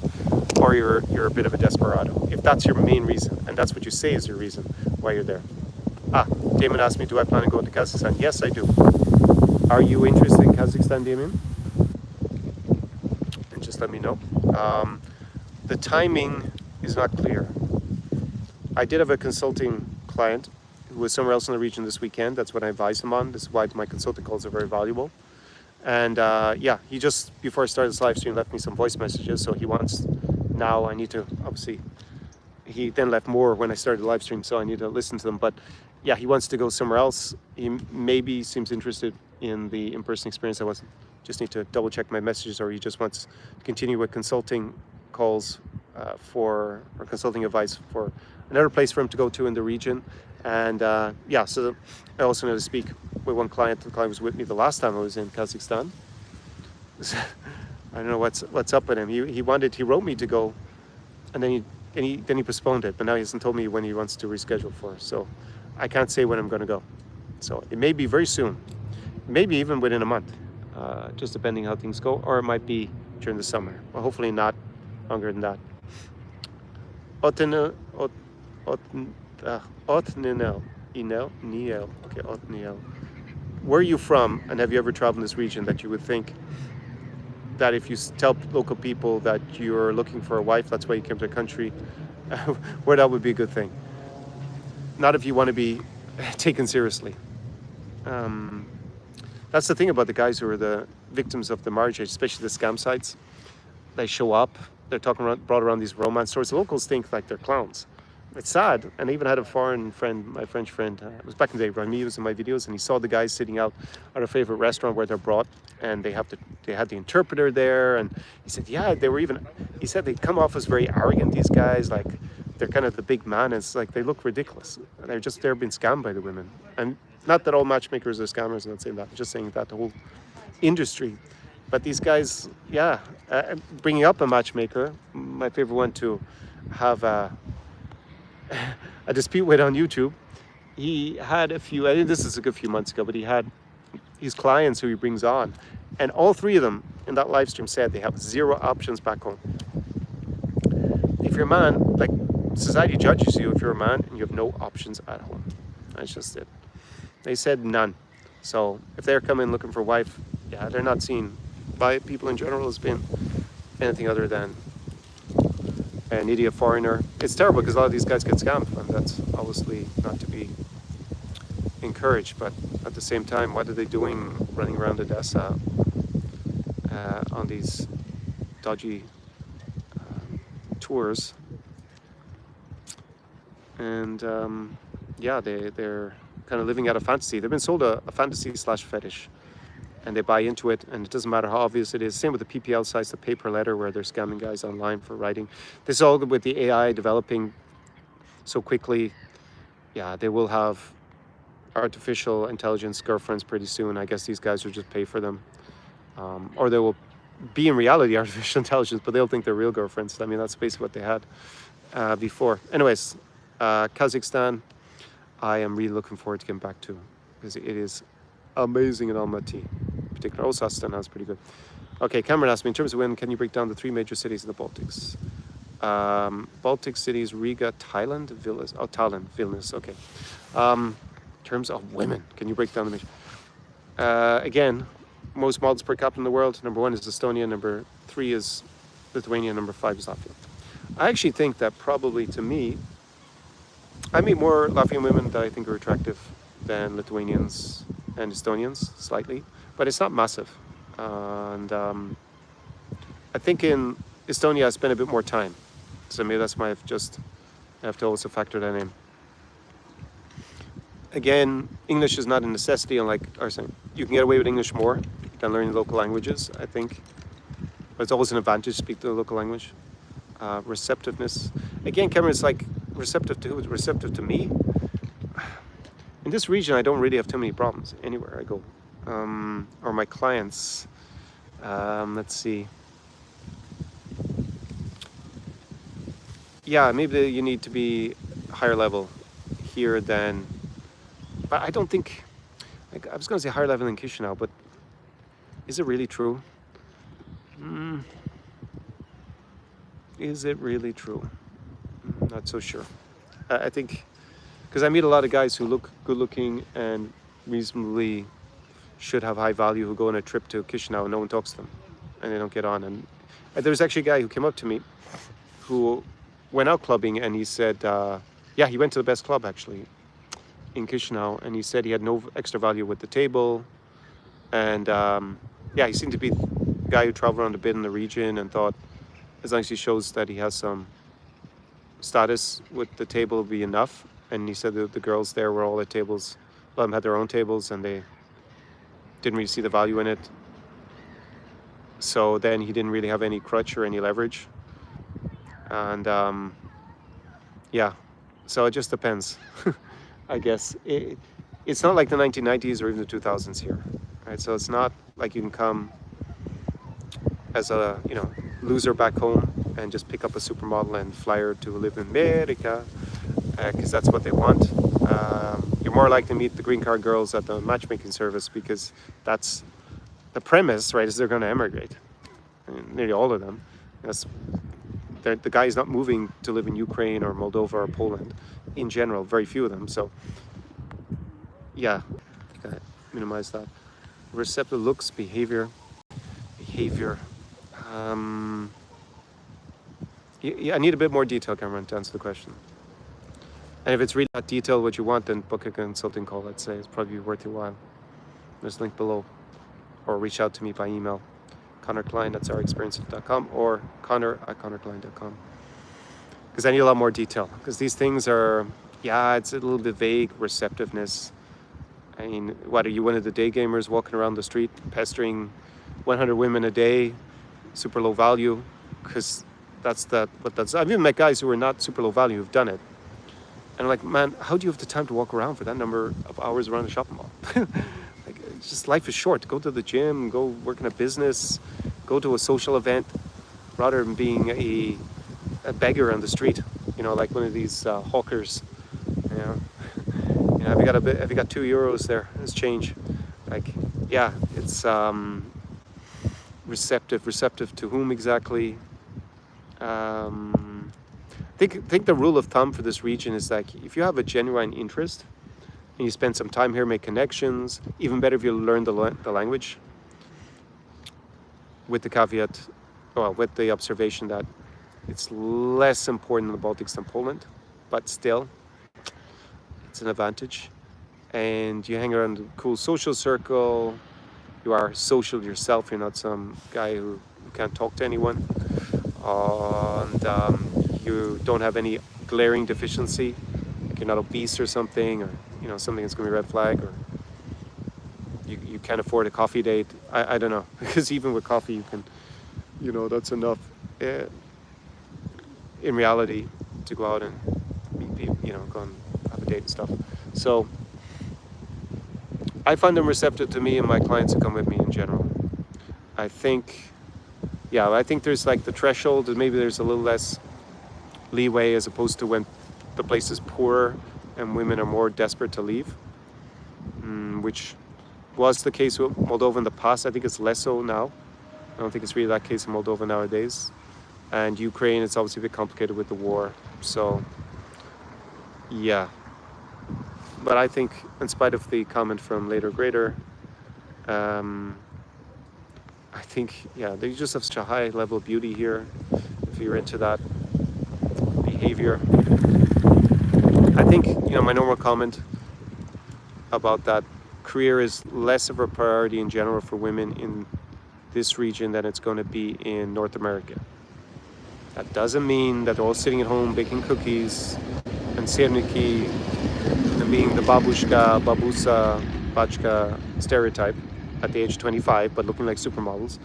A: or you're a bit of a desperado. If that's your main reason, and that's what you say is your reason why you're there. Damon asked me, do I plan on going to Kazakhstan? Yes, I do. Are you interested in Kazakhstan, Damien? And just let me know. The timing is not clear. I did have a consulting client who was somewhere else in the region this weekend. That's what I advised him on. This is why my consulting calls are very valuable. And yeah, he just, before I started this live stream, left me some voice messages. So he wants, now I need to, obviously, he then left more when I started the live stream, so I need to listen to them. But yeah, he wants to go somewhere else. He maybe seems interested in the in-person experience. I just need to double check my messages, or he just wants to continue with consulting calls or consulting advice for another place for him to go to in the region. And yeah, so I also know to speak with one client. The client was with me the last time I was in Kazakhstan. I don't know what's up with him. He wrote me to go, and then he postponed it, but now he hasn't told me when he wants to reschedule for. So I can't say when I'm going to go. So it may be very soon, maybe even within a month, just depending how things go, or it might be during the summer. Well, hopefully not longer than that. Otniel. Okay, Otniel. Where are you from, and have you ever traveled in this region that you would think that if you tell local people that you're looking for a wife, that's why you came to the country, where that would be a good thing? Not if you want to be taken seriously. That's the thing about the guys who are the victims of the marriage age, especially the scam sites. They show up, they're brought around these romance stories. The locals think like they're clowns. It's sad. And I even had a foreign friend, my French friend, it was back in the day, Rami was in my videos, and he saw the guys sitting out at a favorite restaurant where they're brought, and they had the interpreter there, and he said, yeah, he said they come off as very arrogant, these guys, like they're kind of the big man. It's like they look ridiculous. They're being scammed by the women. And not that all matchmakers are scammers, I'm not saying that, I'm just saying that the whole industry. But these guys, yeah, bringing up a matchmaker, my favorite one to have a dispute with on YouTube. He had I think this is a good few months ago, but he had his clients who he brings on, and all three of them in that live stream said they have 0 options back home. If you're a man, like, society judges you if you're a man and you have no options at home. That's just it. They said none. So if they're coming looking for a wife, yeah, they're not seen by people in general as being anything other than an idiot foreigner. It's terrible because a lot of these guys get scammed, and that's obviously not to be encouraged. But at the same time, what are they doing running around Odessa on these dodgy tours? And yeah, they're kind of living out a fantasy. They've been sold a fantasy / fetish, and they buy into it, and it doesn't matter how obvious it is. Same with the PPL sites, the paper letter, where they're scamming guys online for writing. This is all good with the AI developing so quickly. Yeah, they will have artificial intelligence girlfriends pretty soon. I guess these guys will just pay for them. Or they will be in reality artificial intelligence, but they'll think they're real girlfriends. I mean, that's basically what they had before. Anyways, Kazakhstan, I am really looking forward to getting back to, because it is amazing in Almaty in particular. Also, Astana is pretty good. Okay, Cameron asked me, in terms of women, can you break down the 3 major cities in the Baltics? Baltic cities, Riga, Thailand, Vilnius. Oh, Tallinn, Vilnius, okay. In terms of women, can you break down the major? Again, most models per capita in the world. Number 1 is Estonia, number 3 is Lithuania, number 5 is Latvia. I actually think that probably, to me, I meet more Latvian women that I think are attractive than Lithuanians and Estonians, slightly, but it's not massive. And I think in Estonia I spent a bit more time. So maybe that's why I have to also factor that in. Again, English is not a necessity, unlike our saying. You can get away with English more than learning local languages, I think. But it's always an advantage to speak the local language. Receptiveness. Again, Cameron's like, receptive to who? Receptive to me? In this region, I don't really have too many problems anywhere I go. Or my clients. Let's see. Yeah, maybe you need to be higher level here than... But I don't think... Like, I was going to say higher level in Chisinau, but is it really true? Is it really true? Not so sure. I think, because I meet a lot of guys who look good looking and reasonably should have high value, who go on a trip to Chisinau and no one talks to them and they don't get on. And there's actually a guy who came up to me who went out clubbing, and he said, yeah, he went to the best club actually in Chisinau, and he said he had no extra value with the table. And yeah, he seemed to be the guy who traveled around a bit in the region and thought as long as he shows that he has some status with the table will be enough. And he said that the girls there were all at tables, a lot of them had their own tables, and they didn't really see the value in it. So then he didn't really have any crutch or any leverage. And yeah, so it just depends. I guess it's not like the 1990s or even the 2000s here, right? So it's not like you can come as a, you know, loser back home and just pick up a supermodel and fly her to live in America, because that's what they want. You're more likely to meet the green card girls at the matchmaking service, because that's the premise, right? Is they're going to emigrate. And nearly all of them. The guy is not moving to live in Ukraine or Moldova or Poland in general, very few of them. So yeah, gotta minimize that. Receptive looks, behavior. Yeah, I need a bit more detail, Cameron, to answer the question. And if it's really not detailed what you want, then book a consulting call, let's say. It's probably worth your while. There's a link below. Or reach out to me by email. ConorKlein@ourexperience.com or Connor@ConnorKlein.com. Because I need a lot more detail. Because these things are, yeah, it's a little bit vague. Receptiveness. I mean, what, are you one of the day gamers walking around the street pestering 100 women a day, super low value? Because I've even met guys who are not super low value who've done it. And I'm like, man, how do you have the time to walk around for that number of hours around a shopping mall? Like, it's just, life is short. Go to the gym, go work in a business, go to a social event, rather than being a beggar on the street. You know, like one of these hawkers. You know, have you got €2 there? It's change. Like, yeah, it's receptive to whom exactly? I think the rule of thumb for this region is like, if you have a genuine interest and you spend some time here, make connections, even better if you learn the language, with the caveat, well, with the observation that it's less important in the Baltics than Poland, but still, it's an advantage. And you hang around a cool social circle, you are social yourself, you're not some guy who can't talk to anyone, and you don't have any glaring deficiency, like you're not obese or something, or you know, something that's going to be a red flag, or you can't afford a coffee date. I don't know, because even with coffee you can, you know, that's enough in reality to go out and meet people, you know, go and have a date and stuff. So I find them receptive to me and my clients who come with me in general. I think there's like the threshold, and maybe there's a little less leeway as opposed to when the place is poorer and women are more desperate to leave, which was the case with Moldova in the past. I think it's less so now. I don't think it's really that case in Moldova nowadays. And Ukraine, it's obviously a bit complicated with the war. So, yeah. But I think, in spite of the comment from Later Greater, I think, yeah, they just have such a high level of beauty here, if you're into that behavior. I think, you know, my normal comment about that, career is less of a priority in general for women in this region than it's going to be in North America. That doesn't mean that they're all sitting at home baking cookies and serniki and being the babushka, babusa, bachka stereotype at the age of 25, but looking like supermodels.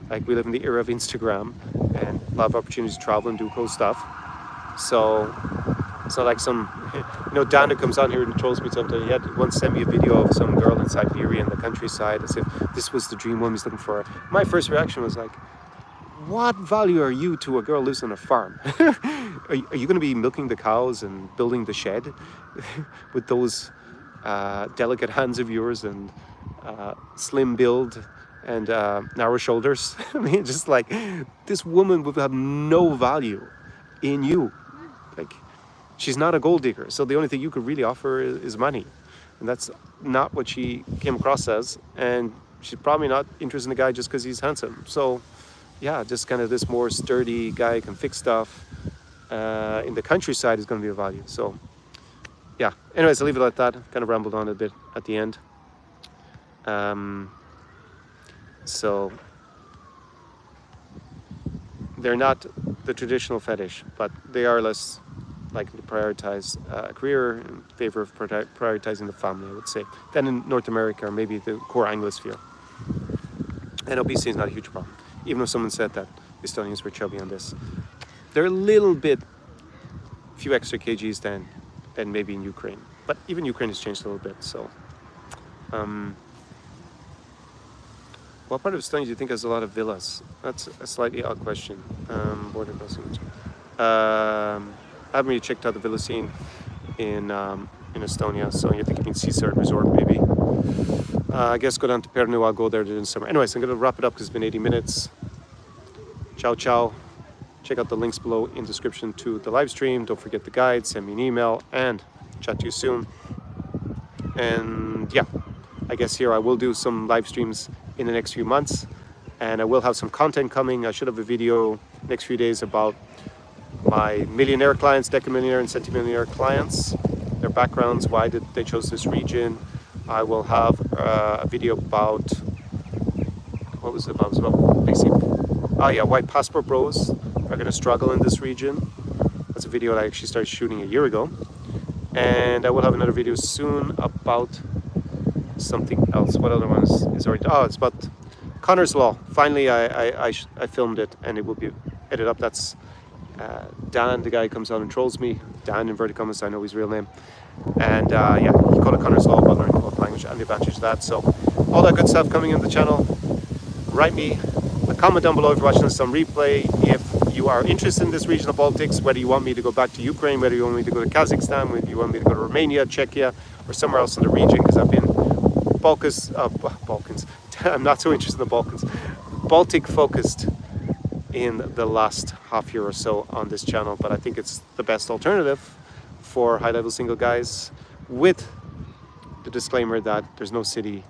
A: Like, we live in the era of Instagram and a lot of opportunities to travel and do cool stuff. So it's not like some, Dana comes on here and trolls me sometimes. He had once sent me a video of some girl in Siberia in the countryside as if this was the dream woman he's looking for. My first reaction was like, what value are you to a girl who lives on a farm? Are you going to be milking the cows and building the shed with those delicate hands of yours and slim build and narrow shoulders? I mean, just like, this woman would have no value in you. Like, she's not a gold digger, so the only thing you could really offer is money, and that's not what she came across as. And she's probably not interested in a guy just because he's handsome. So yeah, just kind of this more sturdy guy can fix stuff in the countryside is going to be a value. So yeah, anyways, I'll leave it like that. Kind of rambled on a bit at the end. So they're not the traditional fetish, but they are less likely to prioritize a career in favor of prioritizing the family, I would say, than in North America or maybe the core Anglosphere. And obesity is not a huge problem. Even if someone said that Estonians were chubby on this, they're a little bit, few extra kgs than maybe in Ukraine. But even Ukraine has changed a little bit. So, what part of Estonia do you think has a lot of villas? That's a slightly odd question. Border crossing. I haven't really checked out the villa scene in Estonia, so you're thinking seaside resort maybe. I guess go down to Pernu. I'll go there during summer. Anyways, I'm going to wrap it up because it's been 80 minutes. Ciao, ciao. Check out the links below in description to the live stream. Don't forget the guide. Send me an email and chat to you soon. And yeah, I guess here I will do some live streams in the next few months, and I will have some content coming. I should have a video next few days about my millionaire clients, decamillionaire and centimillionaire clients, their backgrounds, why did they chose this region. I will have a video about, what was it about? It was about basically, why passport bros are going to struggle in this region. That's a video I actually started shooting a year ago. And I will have another video soon about something else. What other one is already? Oh, it's about Conor's Law. Finally, I filmed it and it will be edited up. That's Dan, the guy who comes on and trolls me. Dan, inverted commas, I know his real name. And yeah, he called it Conor's Law about learning both language and the advantage of that. So all that good stuff coming in the channel. Write me a comment down below if you're watching this on replay. If you are interested in this region of Baltics, whether you want me to go back to Ukraine, whether you want me to go to Kazakhstan, whether you want me to go to Romania, Czechia, or somewhere else in the region, because I've been Balkans. I'm not so interested in the Balkans. Baltic focused in the last half year or so on this channel, but I think it's the best alternative for high-level single guys, with the disclaimer that there's no city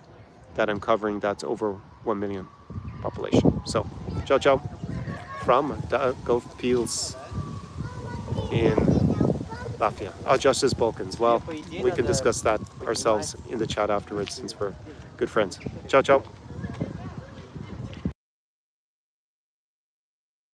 A: that I'm covering that's over 1 million population. So, ciao ciao from Daugavpils in Latvia. Oh, just as Balkans. Well, we can discuss that ourselves in the chat afterwards since we're good friends. Ciao ciao.